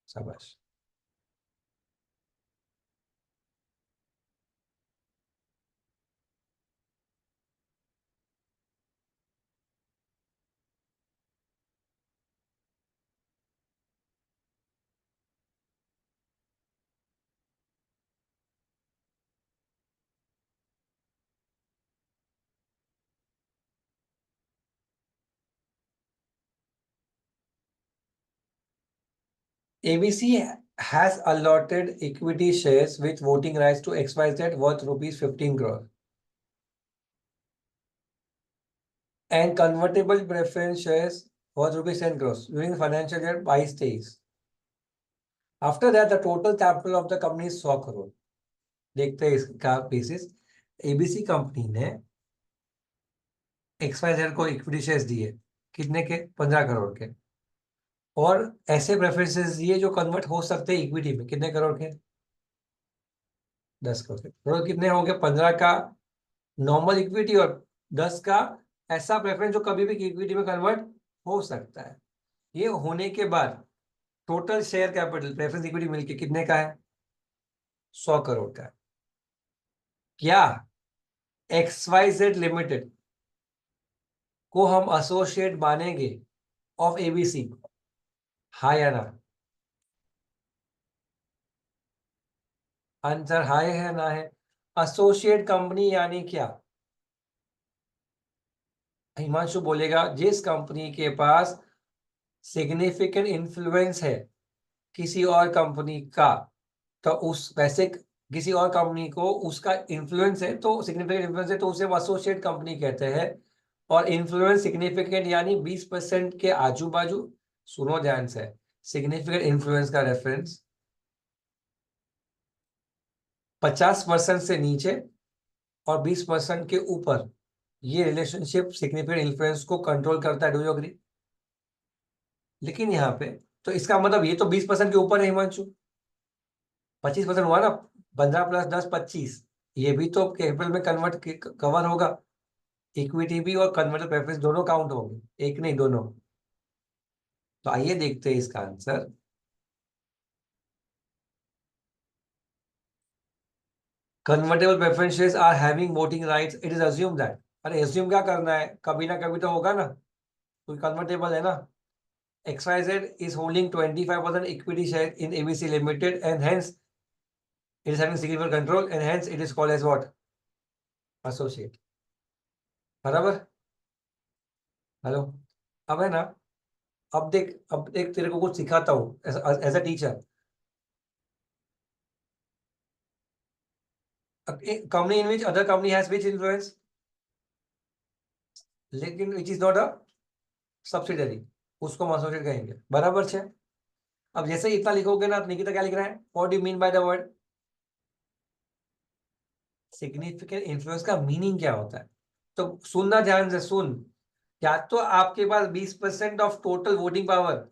शाबाश। ABC has allotted equity shares with voting rights to XYZ worth rupees 15 crore and convertible preference shares worth rupees 10 crores during the financial year 22-23. After that, the total capital of the company is 100 crore. देखते हैं इसका basis. ABC company ने XYZ को equity shares दिए, कितने के? 15 करोड़ के। और ऐसे प्रेफरेंसेस दिए जो कन्वर्ट हो सकते हैं इक्विटी में, कितने करोड़ के? 10 करोड़ के। टोटल कितने हो गए? 15 का नॉर्मल इक्विटी और 10 का ऐसा प्रेफरेंस जो कभी भी इक्विटी में कन्वर्ट हो सकता है। ये होने के बाद total share capital preference equity मिलके कितने का है? 100 करोड़ का है। क्या XYZ लिमिटेड को हम एसोसिएट मानेंगे ऑफ एबीसी? हाँ या ना? आंसर हाय है ना है? एसोसिएट कंपनी यानी क्या? हिमांशु बोलेगा जिस कंपनी के पास सिग्निफिकेंट इन्फ्लुएंस है किसी और कंपनी का, तो उस वैसे किसी और कंपनी को उसका इन्फ्लुएंस है, तो सिग्निफिकेंट इन्फ्लुएंस है, तो उसे वो एसोसिएट कंपनी कहते हैं। और इन्फ्लुएंस सिग्निफिकेंट यानी 20% के आजू बाजू। सुनो ध्यान से, सिग्निफिकेंट इन्फ्लुएंस का रेफरेंस 50% से नीचे और 20% के ऊपर, ये रिलेशनशिप सिग्निफिकेंट इन्फ्लुएंस को कंट्रोल करता है। Do you agree? लेकिन यहाँ पे तो इसका मतलब ये तो 20% के ऊपर है हिमांशु, 25% हुआ ना, 15 + 10 25, ये भी तो कैपिटल में कन्वर्ट कवर होगा। इक्विटी भी और कन्वर्टेबल प्रेफरेंस दोनों काउंट होंगे, एक नहीं दोनों। तो आइए देखते हैं इसका answer. Convertible preference shares are having voting rights, it is assume that. अरे अज्यूम क्या करना है, कभी ना कभी तो होगा ना, कोई कन्वर्टेबल है ना। XYZ is holding 25% equity share in ABC Limited and hence it is having significant control and hence it is called as what? Associate. बराबर? हेलो? अब है ना, अब देख तेरे को कुछ सिखाता हूँ as a teacher. Company in which other company has which influence, लेकिन which is not a subsidiary, उसको हम एसोसिएट कहेंगे। बराबर छे? अब जैसे ही इतना लिखोगे ना, तो निकिता क्या लिख रहा है? What do you mean by the word significant influence? का मीनिंग क्या होता है? तो सुनना ध्यान से सुन। या तो आपके पास 20% ऑफ टोटल वोटिंग पावर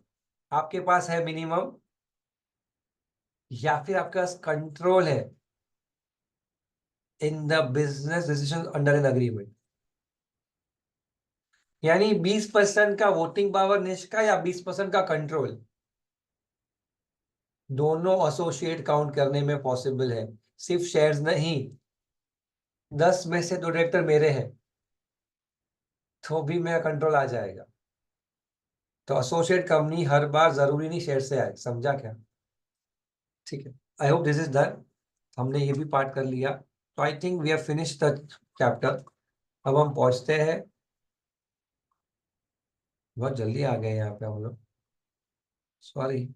आपके पास है मिनिमम, या फिर आपके पास कंट्रोल है in the business decision under an agreement. यानी 20% का वोटिंग पावर निष्का या 20% का कंट्रोल, दोनों एसोसिएट काउंट करने में पॉसिबल है। सिर्फ शेयर्स नहीं, 10 में से 2 डायरेक्टर मेरे हैं तो भी मेरा कंट्रोल आ जाएगा। तो एसोसिएट कंपनी हर बार जरूरी नहीं शेयर से आए, समझा क्या? ठीक है, I hope this is done. हमने ये भी पार्ट कर लिया, तो I think we have finish the chapter. अब हम पहुंचते हैं, बहुत जल्दी आ गए यहाँ पे हम लोग, sorry.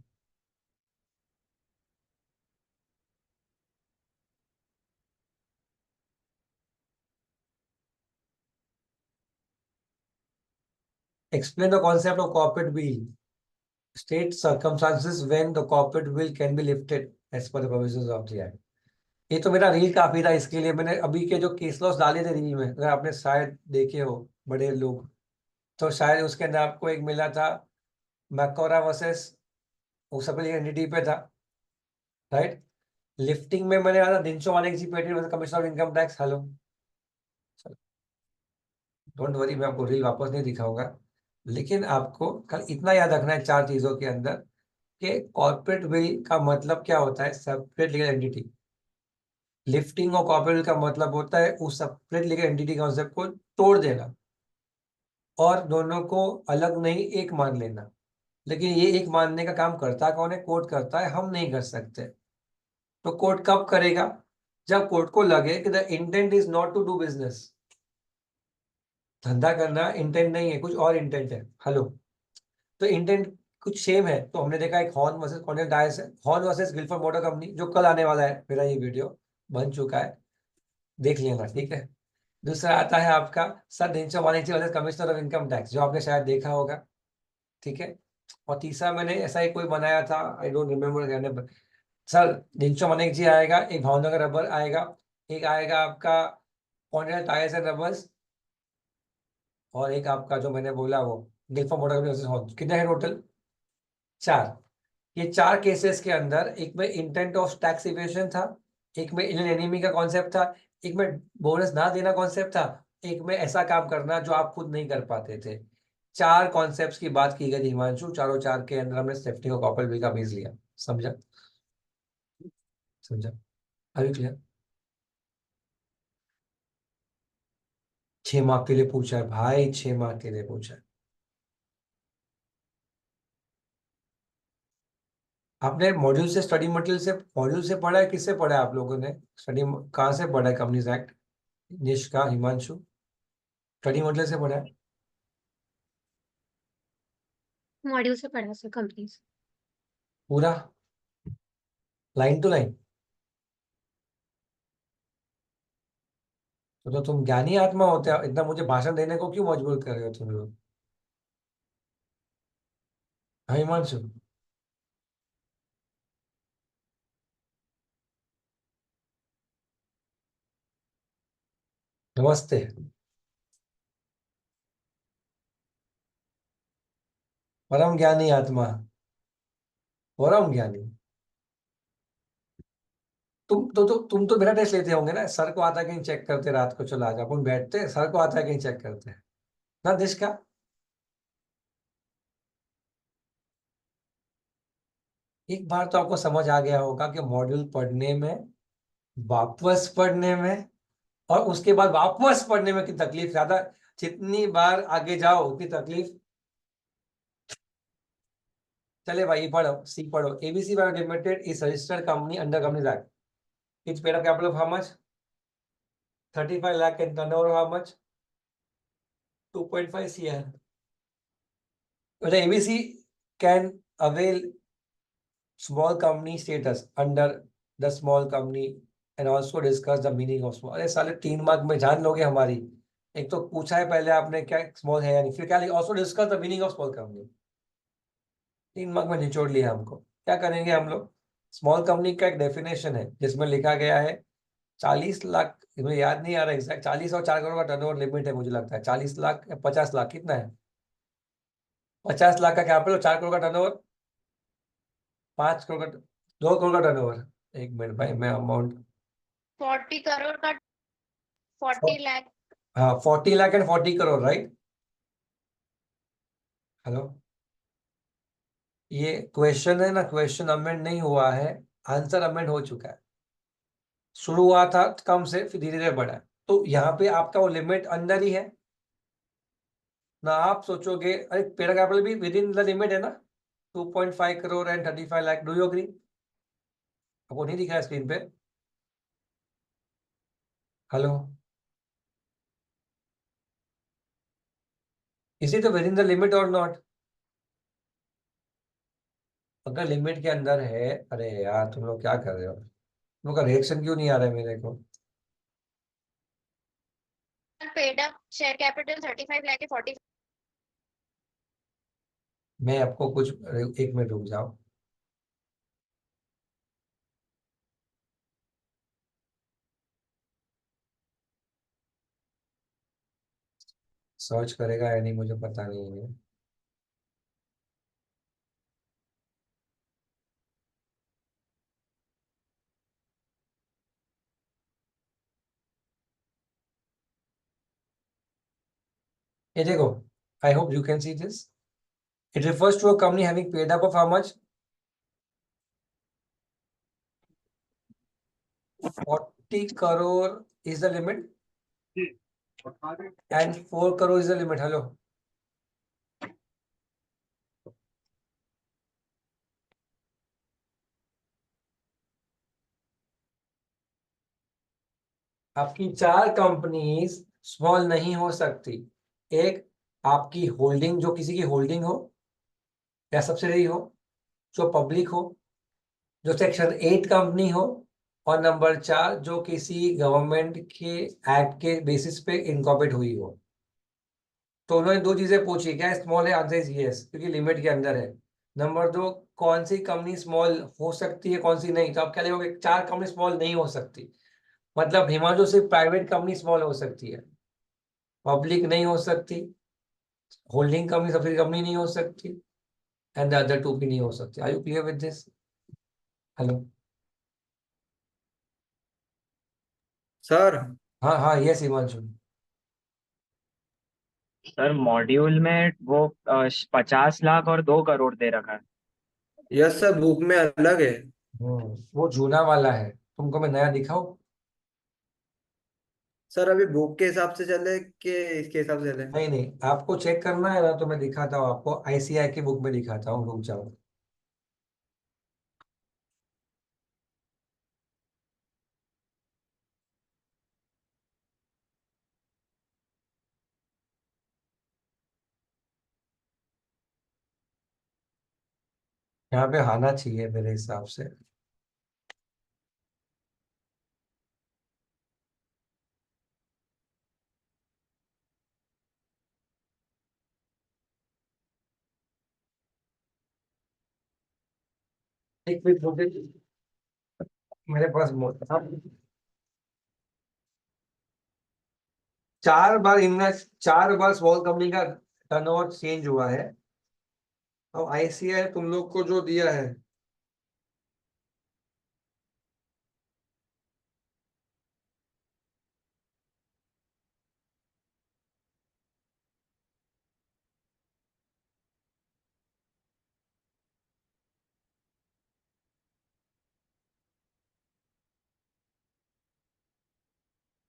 Explain the concept of corporate will. State circumstances when the corporate will can be lifted as per the provisions of the act. ये तो मेरा रील काफी था, इसके लिए मैंने अभी के जो केस लॉस डाले थे रील में, अगर आपने शायद देखे हो बड़े लोग, तो शायद उसके अंदर आपको एक मिला था मैकोरा वर्सेस, वो सब एंटिटी पे था, राइट? लिफ्टिंग में मैंने आया था दिनचो वाले जी patent versus commissioner of income tax. Hello, don't worry, मैं आपको रील वापस नहीं दिखाऊंगा, लेकिन आपको कल इतना याद रखना है 4 चीजों के अंदर कि कॉर्पोरेट विल का मतलब क्या होता है, सेपरेट लीगल एंटिटी। लिफ्टिंग और कॉर्पोरेट विल का मतलब होता है उस सेपरेट लीगल एंटिटी कॉन्सेप्ट को तोड़ देना और दोनों को अलग नहीं एक मान लेना। लेकिन ये एक मानने का काम करता कौन है? कोर्ट करता है, हम नहीं कर सकते। तो कोर्ट कब करेगा? जब कोर्ट को लगे कि the intent is not to do business, धंधा करना इंटेंट नहीं है, कुछ और इंटेंट है। हेलो? तो इंटेंट कुछ सेम है, तो हमने देखा एक हॉर्न वर्सेस कॉर्नेल टायर्स है, horn versus Gilford motor company, जो कल आने वाला है, मेरा ये वीडियो बन चुका है, देख लेना, ठीक है। दूसरा आता है आपका सर डेंचो वाणिज्य versus commissioner of income tax, जो आपने शायद देखा होगा, ठीक है। और तीसरा मैंने ऐसा ही कोई बनाया था, आई डोंट रिमेम्बर, सर डेंचो वाणिज्य जी आएगा, एक भावनगर रबर आएगा, एक आएगा आपका कॉर्नेल टायर्स एंड रबर्स, और एक आपका जो मैंने बोला वो Gilford motor company versus horn. कितने हैं टोटल? 4। ये 4 केसेस के अंदर एक में इंटेंट ऑफ टैक्स इवेशन था, एक में इलन एनिमी का कॉन्सेप्ट था, एक में बोनस ना देना कॉन्सेप्ट था, एक में ऐसा काम करना जो आप खुद नहीं कर पाते थे। 4 कॉन्सेप्ट्स की बात की गई थी हिमांशु, चारों 4 के अंदर हमने सेफ्टी को कॉर्पोरेट विल का बेस लिया। समझा? समझा? अभी क्लियर? 6 मार्क के लिए पूछा है भाई, 6 मार्क के लिए पूछा है। आपने मॉड्यूल से, स्टडी मटेरियल से, मॉड्यूल से पढ़ा है, किससे पढ़ा है आप लोगों ने? स्टडी कहाँ से पढ़ा है? Companies act, Nishka, Himanshu, study material से पढ़ा है? मॉड्यूल से पढ़ा सर, कंपनीज। पूरा लाइन टू लाइन? तो तुम ज्ञानी आत्मा होते हो, इतना मुझे भाषण देने को क्यों मजबूर कर रहे हो तुम लोग? हाँ हिमांशु? नमस्ते। परम ज्ञानी आत्मा, परम ज्ञानी। तुम तो बिना टेस्ट लेते होंगे ना, सर को आता है कहीं चेक करते, रात को चला जा अपन बैठते, सर को आता है कहीं चेक करते हैं ना देश का। एक बार तो आपको समझ आ गया होगा कि मॉड्यूल पढ़ने में, वापस पढ़ने में, और उसके बाद वापस पढ़ने में की तकलीफ ज्यादा। जितनी बार आगे जाओ उतनी तकलीफ। चले भाई पढ़ो, सी पढ़ो। ABC bio limited is registered company under companies act. It's paid up capital of how much? 35 lakh and turnover how much? 2.5 CR. But ABC can avail small company status under the small company and also discuss the meaning of small. अरे साले 3 mark में जान लोगे हमारी। एक तो पूछा है पहले आपने क्या स्मॉल है या नहीं, फिर क्या also discuss the meaning of small company. 3 mark में निचोड़ लिया हमको। क्या करेंगे हम लोग? स्मॉल कंपनी का एक डेफिनेशन है जिसमें लिखा गया है 40 लाख, मुझे याद नहीं आ रहा एग्जैक्ट, 40 और 4 करोड़ का टर्नओवर लिमिट है मुझे लगता है। 40 लाख या 50 लाख, कितना है? 50 लाख का कैपिटल, 4 करोड़ का टर्नओवर, 5 करोड़ का, 2 करोड़ का टर्नओवर। एक मिनट भाई, मैं अमाउंट, 40 करोड़ का 40 लाख। हाँ 40 lakh and 40 crore, right. Hello, ये क्वेश्चन है ना, क्वेश्चन अमेंड नहीं हुआ है, आंसर अमेंड हो चुका है। शुरू हुआ था कम से, फिर धीरे धीरे बढ़ा है। तो यहाँ पे आपका वो लिमिट अंदर ही है ना। आप सोचोगे अरे पेरा कैपिटल भी विद इन द लिमिट है ना, 2.5 crore and 35 lakh. Do you agree? आपको नहीं दिख रहा है स्क्रीन पे? Hello, is it with in the limit और नॉट? अगर लिमिट के अंदर है, अरे यार तुम लोग क्या कर रहे हो? तुम लोग का रिएक्शन क्यों नहीं आ रहा है मेरे को? Paid up share capital 35 lakh है 40। मैं आपको कुछ, 1 मिनट रुक जाओ। सर्च करेगा या नहीं मुझे पता नहीं है। ये देखो, आई hope you can see this. It refers to a company having paid up of how much? 40 crore is the limit and 4 crore is the limit. Hello, आपकी 4 कंपनीज स्मॉल नहीं हो सकती। एक, आपकी होल्डिंग, जो किसी की होल्डिंग हो या सब्सिडरी हो, जो पब्लिक हो, जो सेक्शन 8 कंपनी हो, और नंबर 4 जो किसी गवर्नमेंट के एक्ट के बेसिस पे इनकॉर्पोरेट हुई हो। तो उन्होंने 2 चीजें पूछी, क्या स्मॉल है? आंसर इज यस, क्योंकि लिमिट के अंदर है। नंबर 2, कौन सी कंपनी स्मॉल हो सकती है, कौन सी नहीं। तो आप क्या लिखोगे? 4 कंपनी स्मॉल नहीं हो सकती। मतलब हिमांशु सिर्फ प्राइवेट कंपनी स्मॉल हो सकती है, पब्लिक नहीं हो सकती, होल्डिंग कंपनी सब्सिडी कंपनी नहीं हो सकती, एंड द अदर 2 भी नहीं हो सकती। Are you clear with this? Hello, sir. हाँ हाँ, यस हिमांशु। सर मॉड्यूल में वो 50 लाख और 2 करोड़ दे रखा है। यस सर, बुक में अलग है। वो जूना वाला है, तुमको मैं नया दिखाऊं? सर अभी बुक के हिसाब से चले कि इसके हिसाब से चले? नहीं नहीं, आपको चेक करना है ना तो मैं दिखाता हूँ आपको, आईसीआई की बुक में दिखाता हूँ, रुक जाओ। यहाँ पे आना चाहिए मेरे हिसाब से। एक मिनट रुके, मेरे पास चार बार स्मॉल कंपनी का टर्नओवर चेंज हुआ है। अब आईसीआई तुम लोग को जो दिया है,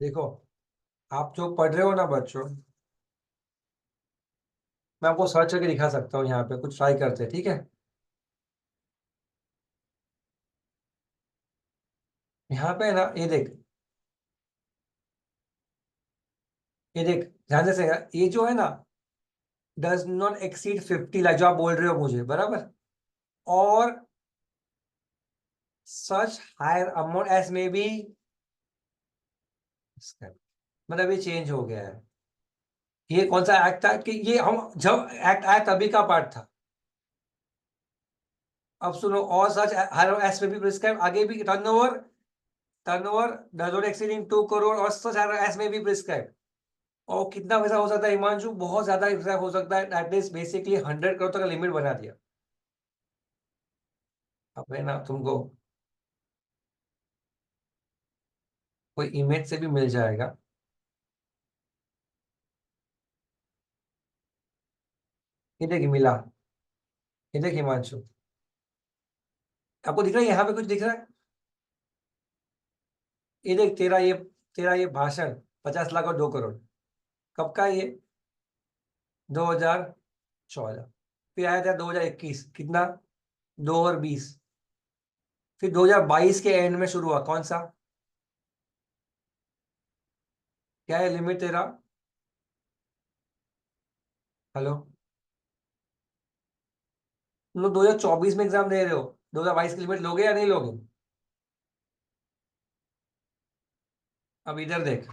देखो आप जो पढ़ रहे हो ना बच्चों, मैं आपको सर्च करके दिखा सकता हूँ, यहाँ पे कुछ ट्राई करते हैं, ठीक है। यहाँ पे है ना, ये देख ध्यान से सेगा, ये जो है ना डज नॉट एक्सीड 50 लाख, जो आप बोल रहे हो मुझे, बराबर। और सच हायर अमाउंट एस में बी, मतलब ये चेंज हो गया है। ये कौन सा एक्ट था कि ये हम जब एक्ट आया तभी का पार्ट था। अब सुनो, और सच हायर एस में बी प्रिस्क्राइब, आगे भी turnover does not exceeding 2 crore, और सच हायर एस में बी प्रिस्क्राइब। और कितना पैसा हो सकता है हिमांशु? बहुत ज्यादा पैसा हो सकता है, दैट इज बेसिकली 100 करोड़ तक का लिमिट बना दिया। अब है ना, तुमको कोई इमेज से भी मिल जाएगा। ये देखिए मिला, ये देखिए हिमांशु, आपको दिख रहा है यहाँ पे कुछ दिख रहा है? ये देख, तेरा ये भाषण 50 लाख और 2 करोड़, कब का है ये? 2014। फिर आया था 2021, कितना? 2 और 20। फिर 2022 के एंड में शुरू हुआ, कौन सा? क्या है लिमिट तेरा? हेलो, तुम लोग 2024 में एग्जाम दे रहे हो, 2022 की लिमिट लोगे या नहीं लोगे? अब इधर देख,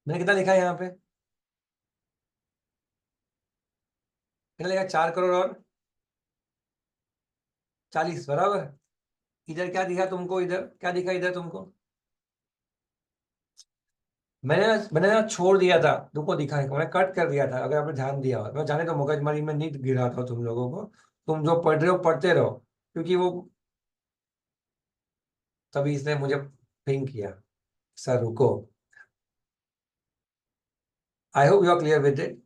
मैंने कितना लिखा है यहाँ पे? कितना लिखा? 4 करोड़ और 40, बराबर। इधर क्या दिखा तुमको? इधर क्या दिखा? इधर तुमको मैंने ना छोड़ दिया था, तुमको दिखा है, मैंने कट कर दिया था, अगर आपने ध्यान दिया हो। मैं जाने तो मगजमारी में नहीं गिरा था तुम लोगों को, तुम जो पढ़ रहे हो पढ़ते रहो, क्योंकि वो तभी इसने मुझे पिंग किया। सर रुको, I hope you are clear with it.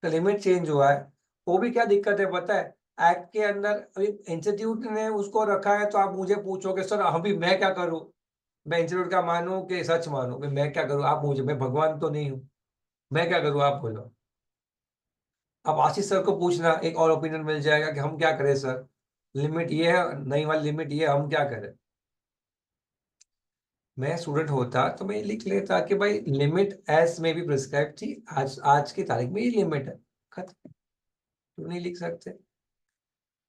Limit change हुआ है, वो भी क्या दिक्कत है पता है? एक्ट के अंदर अभी इंस्टीट्यूट ने उसको रखा है, तो आप मुझे पूछोगे सर अभी मैं क्या करूं? मैं इंस्टीट्यूट का मानूं कि सच मानूं? मैं क्या करूं? आप मुझे, मैं भगवान तो नहीं हूं, मैं क्या करूं आप बोलो। अब आशीष सर को पूछना, एक और ओपिनियन मिल जाएगा कि हम क्या करें सर, लिमिट ये है, नई वाली लिमिट ये है, हम क्या करें। मैं स्टूडेंट होता तो मैं लिख लेता कि भाई लिमिट एस में भी प्रिस्क्राइब थी, आज आज की तारीख में ये लिमिट है, खत्म। क्यों नहीं लिख सकते?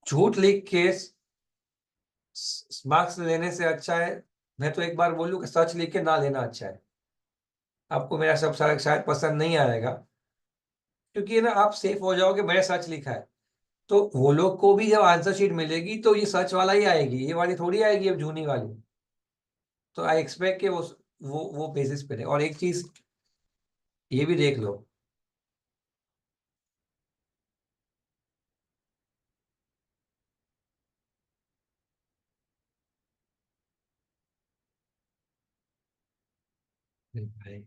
झूठ लिख के मार्क्स लेने से अच्छा है, मैं तो एक बार बोलूं कि सच लिख के ना लेना अच्छा है। आपको मेरा सब शायद पसंद नहीं आएगा, क्योंकि ना आप सेफ हो जाओगे, मैंने सच लिखा है, तो वो लोग को भी जब आंसर शीट मिलेगी तो ये सच वाला ही आएगी, ये वाली थोड़ी आएगी अब झूनी वाली। तो आई एक्सपेक्ट कि वो बेसिस पे रहे। और एक चीज ये भी देख लो, भाई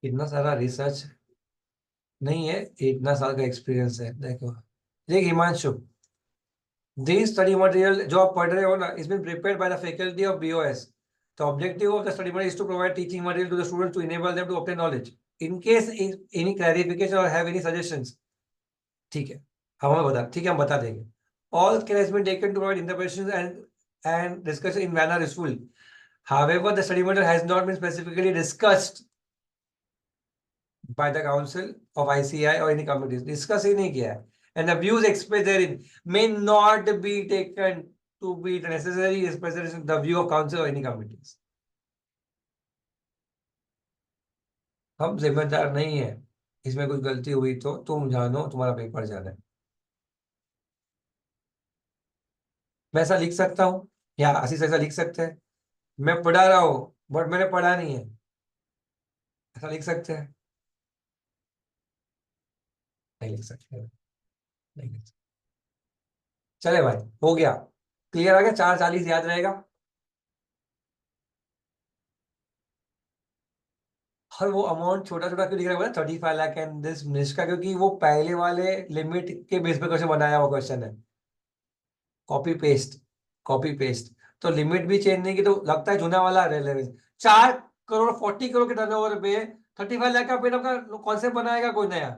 इतना सारा रिसर्च नहीं है, इतना साल का एक्सपीरियंस है। देखो देख हिमांशु, दिस स्टडी मटेरियल जो आप पढ़ रहे हो ना, is been prepared by the faculty of BOS. The objective of the study material is to provide teaching material to the students to enable them to obtain knowledge. In case any clarification or have any suggestions, ठीक है, ठीक है हम बता देंगे। All care has been taken to provide interpretation and discussion in manner useful. However, the study matter has not been specifically discussed by the council of ICI or any committees. Discuss ही नहीं किया है, and the views expressed therein may not be taken to be the necessary representation the view of council or any committees. हम जिम्मेदार नहीं है, इसमें कुछ गलती हुई तो तुम जानो, तुम्हारा पेपर जाना है। मैं ऐसा लिख सकता हूँ या आशीष ऐसा लिख सकते हैं? मैं पढ़ा रहा हूँ बट मैंने पढ़ा नहीं है, ऐसा लिख सकते हैं? नहीं लिख सकते, नहीं लिख सकते। चले भाई, हो गया, क्लियर आ गया, 440 याद रहेगा। हर वो अमाउंट छोटा छोटा क्यों दिख रहा है 35 लाख एंड दिस निष्का, क्योंकि वो पहले वाले लिमिट के बेस पे क्वेश्चन बनाया हुआ क्वेश्चन है। Copy paste, copy paste. तो लिमिट भी चेंज नहीं की तो लगता है जूना वाला रेलेवेंस। 4 करोड़ 40 करोड़ के टर्नओवर पे 35 लाख का पेड़ का कॉन्सेप्ट बनाएगा कोई नया?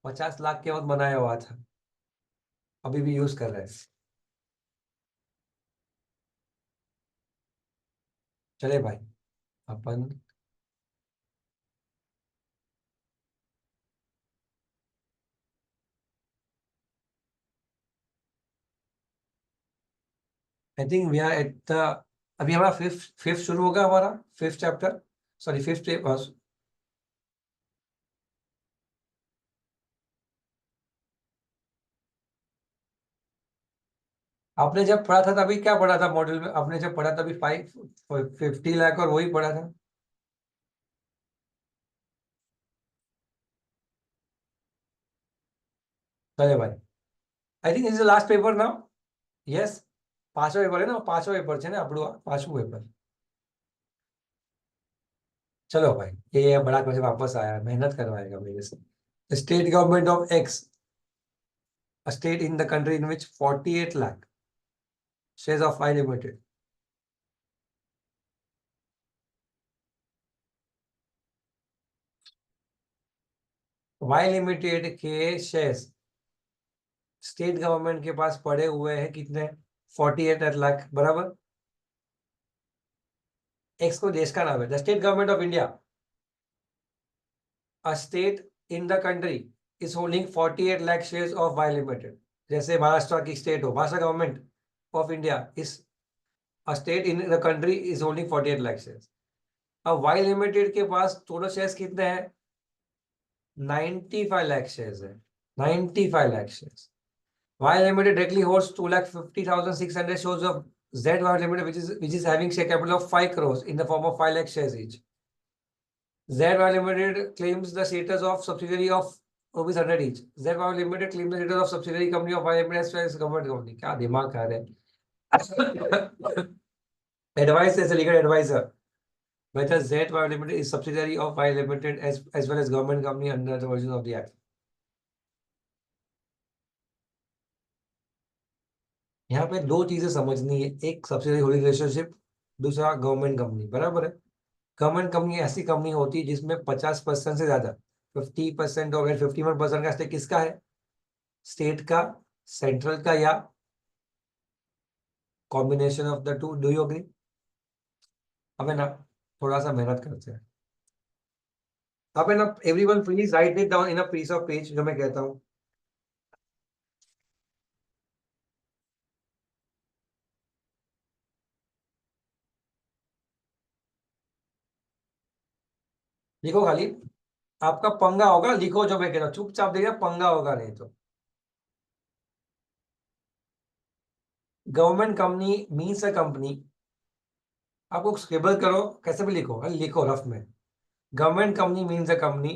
50 लाख के वक्त बनाया हुआ था, अभी भी यूज कर रहे हैं। चले भाई, अपन I think we are at the, अभी हमारा फिफ्थ फिफ्थ शुरू होगा, हमारा फिफ्थ चैप्टर, सॉरी फिफ्थ। आपने जब पढ़ा था तभी क्या पढ़ा था मॉडल में? आपने जब पढ़ा तभी 50 लाख और वही पढ़ा था। चले भाई, I think is the last paper now. Yes, पांचवा पेपर है ना, पांचवा पेपर છે ને આપણું આ पांचવું पेपर। चलो भाई, ये बड़ा क्वेश्चन वापस आया, मेहनत करवाएगा मेरे से। State government of x, a state in the country in which 48 lakh shares of Y Limited, Y Limited के शेयर्स स्टेट गवर्नमेंट के पास पड़े हुए हैं कितने? 48 लाख, बराबर। एक्स को देश का नाम है, the state government of India, a state in the country is holding 48 lakh shares of Y Limited। जैसे महाराष्ट्र की स्टेट हो, महाराष्ट्र गवर्नमेंट ऑफ इंडिया इस a state in the country is holding 48 lakh shares। अब Y Limited के पास total shares कितने हैं? 95 lakh shares है, 95 lakh shares। Y Limited directly holds 2,50,600 shares of ZY Limited, which is having share capital of 5 crores in the form of 5 lakh shares each। ZY Limited claims the status of subsidiary of rupees 100 each। ZY Limited claims the status of subsidiary company of Y Limited as well as government company। क्या दिमाग खा रहे हैं? Advice as a legal advisor whether ZY Limited is subsidiary of Y Limited as well as government company under the provisions of the act। यहाँ पे दो चीजें समझनी है, एक सब्सिडरी होल्डिंग रिलेशनशिप, दूसरा गवर्नमेंट कंपनी, बराबर है। गवर्नमेंट कंपनी ऐसी कंपनी होती है जिसमें 50% से ज्यादा, 50% और 51% का स्टेक किसका है? स्टेट का, सेंट्रल का, या combination of the two. Do you agree? हमें ना थोड़ा सा मेहनत करते हैं। अब है ना, everyone please write it down in a piece of page, जो मैं कहता हूँ। लिखो खाली, आपका पंगा होगा, लिखो जो मैं कह रहा हूँ, चुपचाप देखिए, पंगा होगा नहीं तो। Government company means a company, आपको स्क्रिबल करो, कैसे भी लिखो, लिखो रफ में। Government company means a company,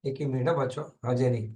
एक ही मिनट है बच्चों, हाँ jenny.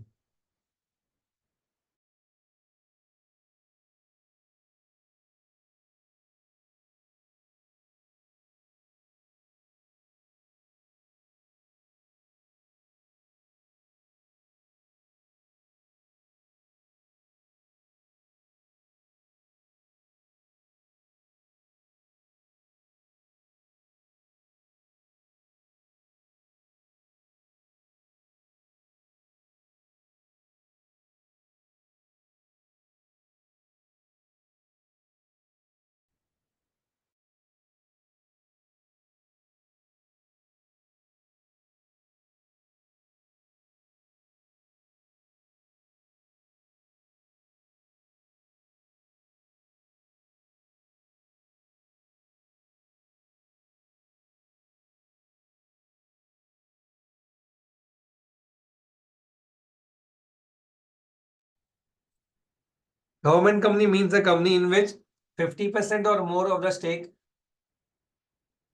Government company means a company in which 50% or more of the stake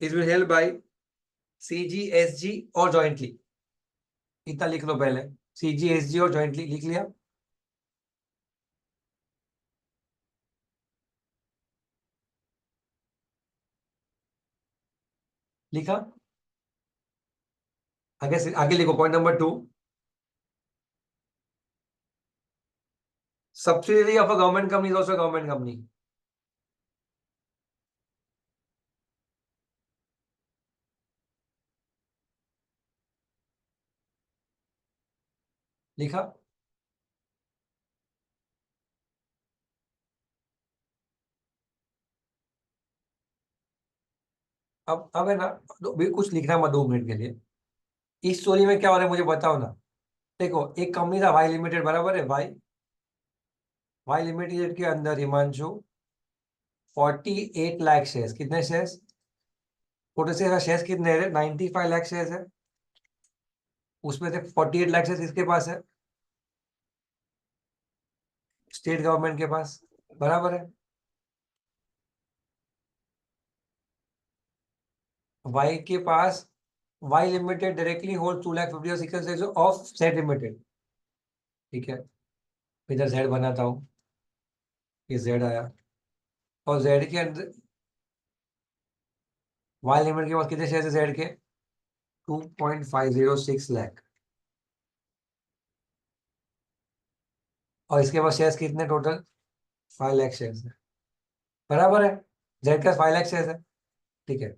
is held by CG, SG और jointly. इतना लिख लो पहले, CG, SG और jointly लिख लिया. लिखा. आगे लिखो point number 2. Subsidiary of a government company is also a government company. लिखा. अब है ना, भी कुछ लिखना मत 2 मिनट के लिए. इस स्टोरी में क्या हो रहा है मुझे बताओ ना. देखो, एक कंपनी था वाई लिमिटेड, बराबर है. वाई लिमिटेड के अंदर हिमांशु 48 लाख शेयर्स. कितने शेयर्स? टोटल शेयर्स कितने हैं? 95 लाख शेयर्स है. उसमें से 48 लाख शेयर्स किसके पास है? स्टेट गवर्नमेंट के पास, बराबर है. वाई के पास, Y limited directly hold 2,50,000 of Z limited. ठीक है, इधर जेड बनाता हूँ, ये जेड आया. और जेड के अंदर वाई लिमिटेड के पास कितने शेयर है जेड के? 2.506 लाख. और इसके पास शेयर्स कितने टोटल? 5 लाख शेयर्स है, बराबर है. जेड का 5 लाख शेयर्स है. ठीक है.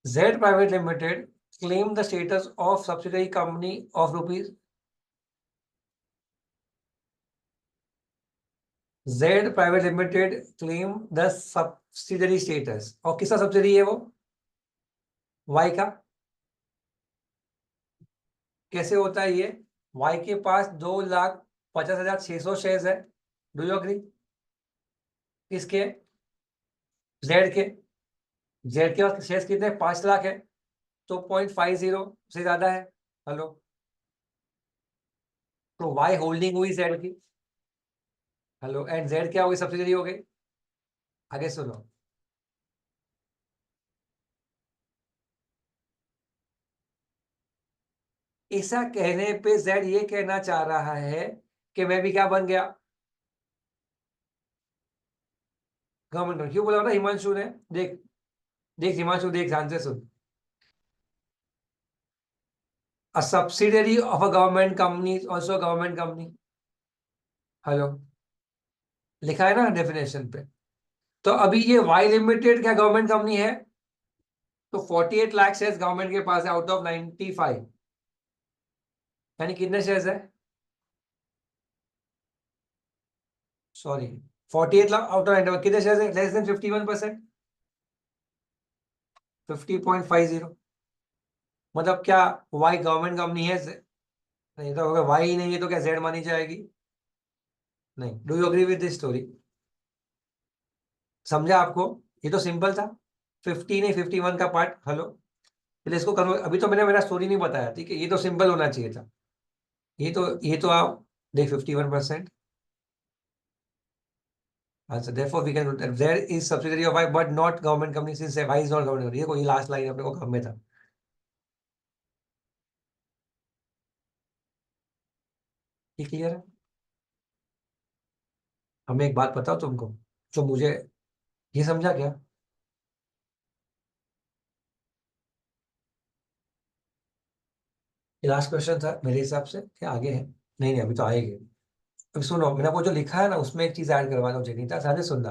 Z private limited claim the status of subsidiary company of rupees. Z Private Limited claim the subsidiary status. और किसका सब्सिडरी है वो? Y का. कैसे होता है ये? Y के पास 2,50,600 शेयर्स है. Do you agree? किसके? Z के. Z के पास शेयर्स कितने? 5 लाख है, तो 0.50 से ज्यादा है. हेलो, तो Y होल्डिंग हुई Z की. हेलो, एंड Z क्या होगी? सब्सिडरी हो गई. आगे सुनो. ऐसा कहने पे जेड ये कहना चाह रहा है कि मैं भी क्या बन गया? गवर्नमेंट. क्यों बोला ना हिमांशु ने? देख देख हिमांशु, देख ध्यान से सुन. A subsidiary of a government company also government company. Hello, लिखा है ना डेफिनेशन पे. तो अभी ये वाई लिमिटेड क्या गवर्नमेंट कंपनी है? तो 48 लाख शेयर्स गवर्नमेंट के पास है आउट ऑफ 95. यानी कितने शेयर्स है? सॉरी, 48 लाख आउट ऑफ 95 कितने शेयर्स है? Less than 51%. 50.50. मतलब क्या वाई गवर्नमेंट कंपनी है? नहीं तो अगर वाई ही नहीं है तो क्या जेड मानी जाएगी? नहीं. Do you agree with this story? समझा आपको? ये तो सिंपल था. 50 नहीं, 51 का पार्ट. हेलो, पहले इसको करो. अभी तो मैंने मेरा स्टोरी नहीं बताया. ठीक है, ये तो सिंपल होना चाहिए था. ये तो आप देख 51%. अच्छा, therefore we can there is subsidiary of Y but not government company since Y is not government company. ये कोई लास्ट लाइन अपने को काम में था. ये क्लियर है? हमें एक बात बताओ तुमको, जो मुझे ये समझा क्या? ये लास्ट क्वेश्चन था मेरे हिसाब से, क्या आगे है? नहीं नहीं, अभी तो आएंगे. अभी सुनो, मैंने वो जो लिखा है ना उसमें एक चीज ऐड करवाना मुझे नहीं था. साझे सुनना.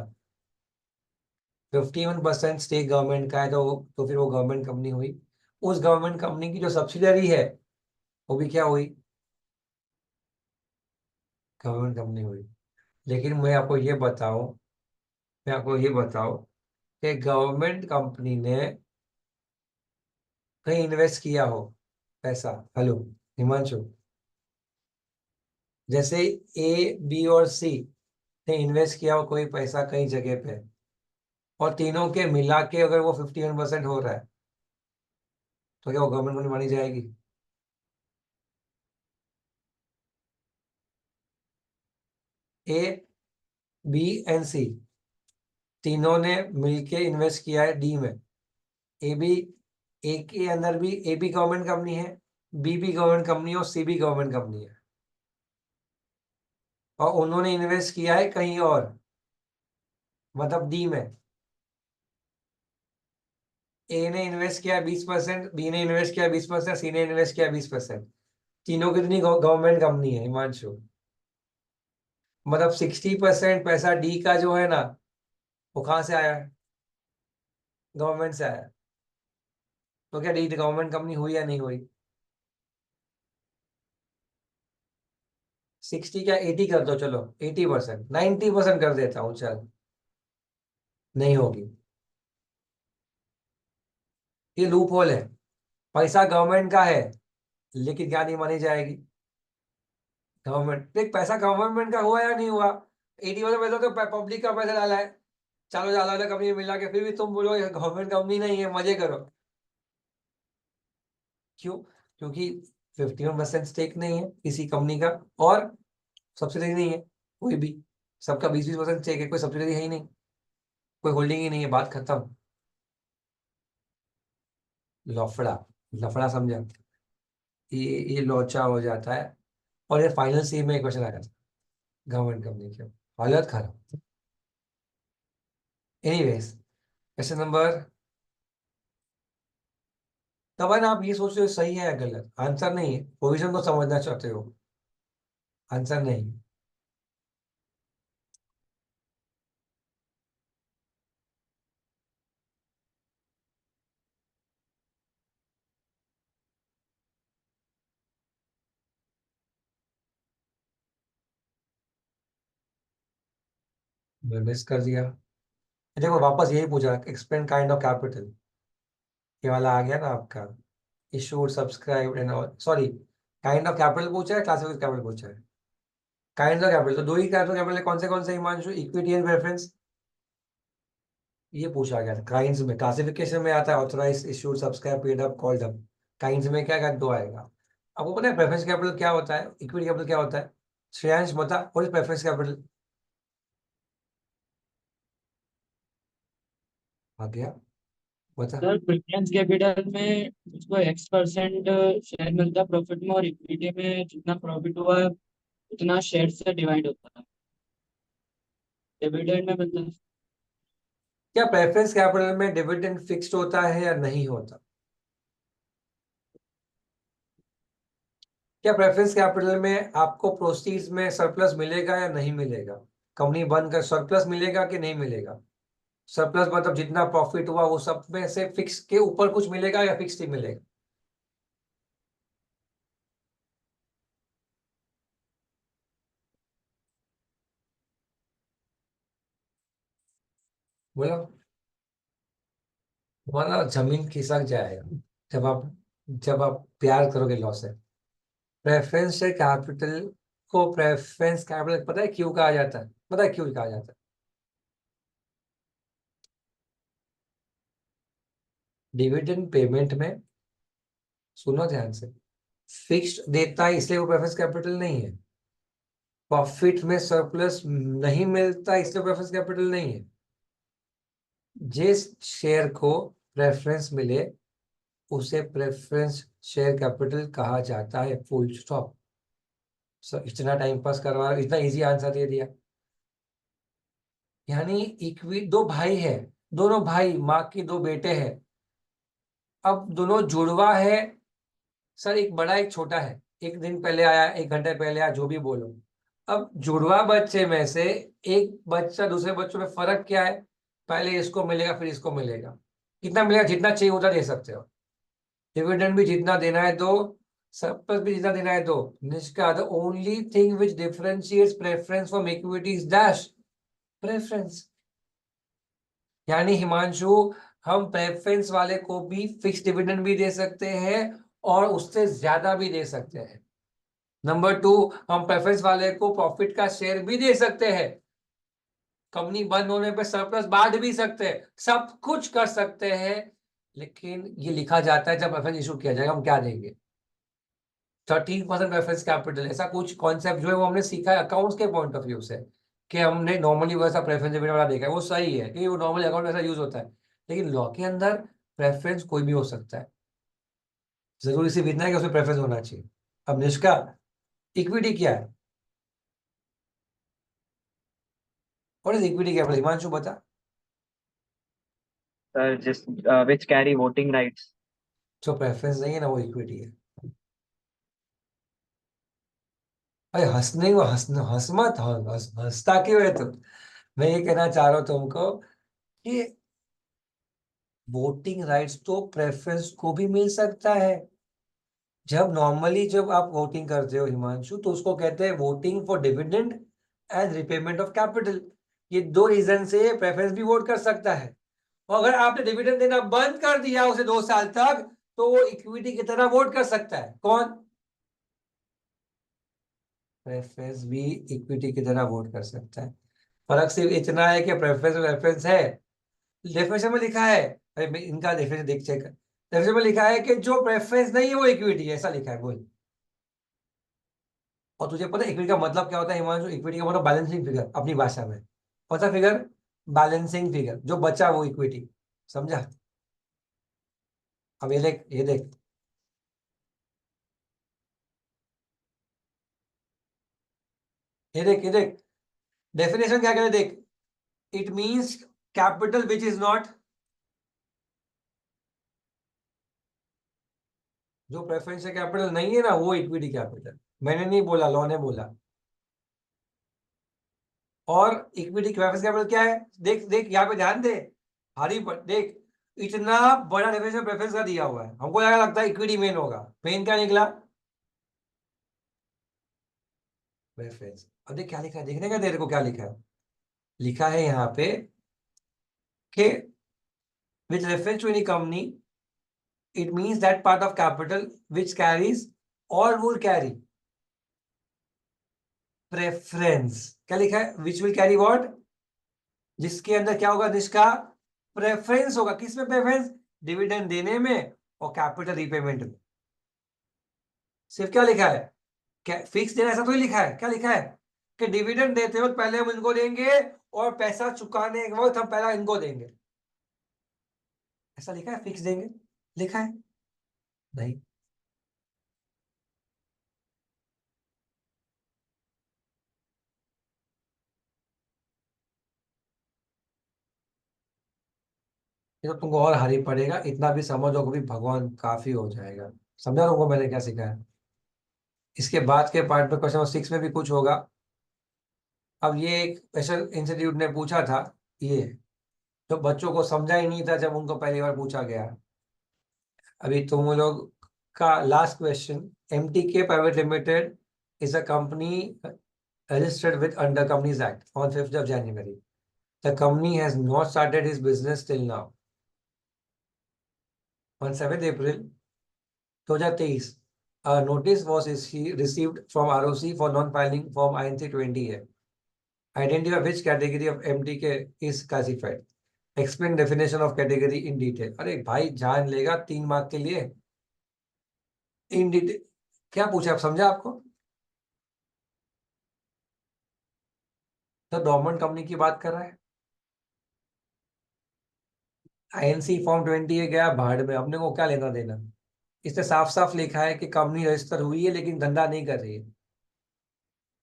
51% स्टेक गवर्नमेंट का है, तो फिर वो गवर्नमेंट कंपनी हुई. उस गवर्नमेंट कंपनी की जो सब्सिडरी है वो भी क्या हुई? गवर्नमेंट कंपनी हुई. लेकिन मैं आपको ये बताऊं कि गवर्नमेंट कंपनी ने कहीं इन्वेस्ट किया हो पैसा. हेलो हिमांशु, जैसे ए बी और सी ने इन्वेस्ट किया हो कोई पैसा कहीं जगह पे, और तीनों के मिला के अगर वो 51% हो रहा है, तो क्या वो गवर्नमेंट कंपनी मानी जाएगी? ए बी एंड सी तीनों ने मिलके इन्वेस्ट किया है डी में। ए बी, ए के अंदर भी ए भी गवर्नमेंट कंपनी है, बी भी गवर्नमेंट कंपनी है और सी भी गवर्नमेंट कंपनी है, और उन्होंने इन्वेस्ट किया है कहीं और, मतलब डी में। ए ने इन्वेस्ट किया 20%, बी ने इन्वेस्ट किया 20%, सी ने इन्वेस्ट किया 20%। तीनों कितनी गवर्नमेंट कंपनी है हिमांशु? मतलब 60% पैसा डी का जो है ना, वो कहाँ से आया है? गवर्नमेंट से आया। तो क्या डी गवर्नमेंट कंपनी हुई या नहीं हुई? 60 क्या 80 कर दो, चलो 80%, 90% कर देता हूँ, चल नहीं होगी। ये लूप होल है, पैसा गवर्नमेंट का है लेकिन क्या नहीं मानी जाएगी? गवर्नमेंट देख, पैसा गवर्नमेंट का हुआ या नहीं हुआ, 80% पैसा तो पब्लिक का पैसा डाला है। चलो ज्यादा अलग कंपनी में मिला के फिर भी तुम बोलो गवर्नमेंट कंपनी नहीं है, मजे करो। क्यों? क्योंकि 51% स्टेक नहीं है किसी कंपनी का, और सब्सिडरी नहीं है कोई भी, सबका 20-20% स्टेक है, कोई सब्सिडरी है ही नहीं, कोई होल्डिंग ही नहीं है, बात खत्म। लफड़ा, लफड़ा समझा? ये लोचा हो जाता है। और ये फाइनल सी में एक क्वेश्चन आया था गवर्नमेंट कंपनी के, हालत खराब। एनीवेज, क्वेश्चन नंबर, तब है ना आप ये सोच रहे हो सही है या गलत, आंसर नहीं है, पोजीशन को समझना चाहते हो, आंसर नहीं। मिस कर दिया। देखो वापस यही पूछा, एक्सपेंड काइंड ऑफ कैपिटल, ये वाला आ गया ना आपका, issued subscribe and all, sorry, kind of capital पूछा है, क्लासिफिकेशन कैपिटल पूछा है। काइंड ऑफ कैपिटल तो दो ही टाइप ऑफ कैपिटल है, कौन से हिमांशु? इक्विटी एंड प्रेफरेंस, ये पूछा गया था। काइंड्स में, क्लासिफिकेशन में आता है authorise, issued, subscribe, paid up, called up. Kinds में क्या क्या दो आएगा। आपको पता है प्रेफरेंस कैपिटल क्या होता है, इक्विटी कैपिटल क्या होता है? श्रेयांश बता, व्हाट इज प्रेफरेंस कैपिटल? आ गया, बता। सर प्रेफरेंस कैपिटल में उसको X% शेयर मिलता है प्रॉफिट में, और इक्विटी में जितना प्रॉफिट हुआ है उतना शेयर से डिवाइड होता है, डिविडेंड में मिलता है। क्या प्रेफरेंस कैपिटल में डिविडेंड फिक्स्ड होता है या नहीं होता? क्या प्रेफरेंस कैपिटल में आपको प्रोसीड्स में सरप्लस मिलेगा या नहीं मिलेगा? कंपनी बंद कर सरप्लस मिलेगा कि नहीं मिलेगा? सरप्लस मतलब जितना प्रॉफिट हुआ वो सब में से फिक्स के ऊपर कुछ मिलेगा या फिक्स ही मिलेगा? बोलो, तुम्हारा जमीन खिसक जाएगा जब आप प्यार करोगे लॉ से। प्रेफरेंस कैपिटल को प्रेफरेंस कैपिटल पता है क्यों कहा जाता है? पता है क्यों कहा जाता है? डिविडेंड पेमेंट में, सुनो ध्यान से, फिक्स्ड देता है इसलिए वो प्रेफरेंस कैपिटल नहीं है। प्रॉफिट में सरप्लस नहीं मिलता इसलिए प्रेफरेंस कैपिटल नहीं है। जिस शेयर को प्रेफरेंस मिले उसे प्रेफरेंस शेयर कैपिटल कहा जाता है, फुल स्टॉप। इतना टाइम पास करवा, इतना इजी आंसर दे दिया। यानी इक्वी दो भाई है, दोनों भाई, माँ के दो बेटे हैं, अब दोनों जुड़वा है। सर एक बड़ा एक छोटा है, एक दिन पहले आया, एक घंटे पहले आया, जो भी बोलो। अब जुड़वा बच्चे में से एक बच्चा दूसरे बच्चों में फर्क क्या है? पहले इसको मिलेगा फिर इसको मिलेगा। कितना मिलेगा? जितना चाहिए उतना दे सकते हो। डिविडेंड भी जितना देना है दो, सरप्लस भी जितना देना है दो। Nishka, the only thing which differentiates preference from equity is dash preference. यानी हिमांशु, हम प्रेफरेंस वाले को भी फिक्स डिविडेंड भी दे सकते हैं और उससे ज्यादा भी दे सकते हैं। नंबर 2, हम प्रेफरेंस वाले को प्रॉफिट का शेयर भी दे सकते हैं। कंपनी बंद होने पे सरप्लस बांट भी सकते हैं, सब कुछ कर सकते हैं। लेकिन ये लिखा जाता है जब प्रेफरेंस इशू किया जाएगा हम क्या देंगे? 13% प्रेफरेंस कैपिटल, ऐसा कुछ कॉन्सेप्ट जो है वो हमने सीखा है अकाउंट्स के पॉइंट ऑफ व्यू से। कि हमने नॉर्मली वैसा प्रेफरेंस डिविडेंड वाला देखा है, वो सही है कि वो नॉर्मल अकाउंट में ऐसा यूज होता है, लेकिन लॉ के अंदर प्रेफरेंस कोई भी हो सकता है, जरूरी सिर्फ इतना है कि उसमें प्रेफरेंस होना चाहिए। अब निष्का, इक्विटी क्या है? What is equity capital? Himanshu बता। सर जिस विच कैरी वोटिंग राइट्स। जो प्रेफरेंस नहीं है ना, वो इक्विटी है। अरे हंसने को हंस मत, हंसता क्यों है तुम? मैं ये कहना चाह रहा हूँ तुमको कि वोटिंग राइट्स तो प्रेफरेंस को भी मिल सकता है। जब नॉर्मली जब आप वोटिंग करते हो हिमांशु, तो उसको कहते हैं voting for dividend and repayment of capital. ये दो रीजन से प्रेफरेंस भी वोट कर सकता है। और अगर आपने डिविडेंड देना बंद कर दिया उसे 2 साल तक, तो वो इक्विटी की तरह वोट कर सकता है। कौन? प्रेफरेंस भी इक्विटी की तरह वोट कर सकता है। फर्क सिर्फ इतना है कि प्रेफरेंस रेफरेंस है, डेफिनेशन में लिखा है। अरे इनका डेफिनेशन देख चेक, डेफिनेशन में लिखा है कि जो प्रेफरेंस नहीं है वो इक्विटी है, ऐसा लिखा है। बोल। और तुझे पता है इक्विटी का मतलब क्या होता है हिमांशु? इक्विटी का मतलब बैलेंसिंग फिगर अपनी भाषा में। कौन सा फिगर? Balancing figure. जो बचा वो इक्विटी। समझा? अब ये देख, ये देख, ये देख, ये देख, डेफिनेशन क्या कहते हैं, देख। It means capital which is not, जो प्रेफरेंस कैपिटल नहीं है ना, वो इक्विटी कैपिटल। मैंने नहीं बोला, लॉ ने बोला। और इक्विटी प्रेफरेंस कैपिटल क्या है? देख देख, यहाँ पे ध्यान दे, हरी पर देख, इतना बड़ा डेफिनेशन प्रेफरेंस का दिया हुआ है। हमको क्या लगता है इक्विटी मेन होगा, मेन क्या निकला? प्रेफरेंस। अब देख क्या लिखा है, देखने का तेरे को क्या लिखा है? लिखा है यहाँ पे कि with reference to any company, it means that part of capital which carries or will carry preference। क्या लिखा है? which will carry what? जिसके अंदर क्या होगा निष्का? प्रेफरेंस होगा। किसमें प्रेफरेंस? डिविडेंड देने में और कैपिटल रिपेमेंट में। सिर्फ क्या लिखा है? क्या फिक्स देना? ऐसा तो ही लिखा है। क्या लिखा है? कि डिविडेंड देते वक्त पहले हम इनको देंगे और पैसा चुकाने के वक्त हम पहला इनको देंगे। ऐसा लिखा है? फिक्स देंगे लिखा है? नहीं। ये तो तुमको और भारी पड़ेगा, इतना भी समझो भी भगवान काफी हो जाएगा। समझा तुमको मैंने क्या सिखाया? इसके बाद के पार्ट में क्वेश्चन 6 में भी कुछ होगा। अब ये एक स्पेशल इंस्टीट्यूट ने पूछा था, ये तो बच्चों को समझा ही नहीं था जब उनको पहली बार पूछा गया। अभी तुम लोग का last question, MTK private limited is a company registered with under Companies Act on 5th of January. The company has not started its business till now. On 7th April 2023, a notice was received from ROC for non-filing Form INC 20A. Identify which category of MTK is classified. Explain definition of category in detail. अरे भाई जान लेगा 3 mark के लिए। In detail क्या पूछा, आप समझा? आपको तो डोरमेंट कंपनी की बात कर रहा है। INC फॉर्म 20A गया भाड़ में, अपने को क्या लेना देना? इससे साफ साफ लिखा है कि कंपनी रजिस्टर हुई है लेकिन धंधा नहीं कर रही है।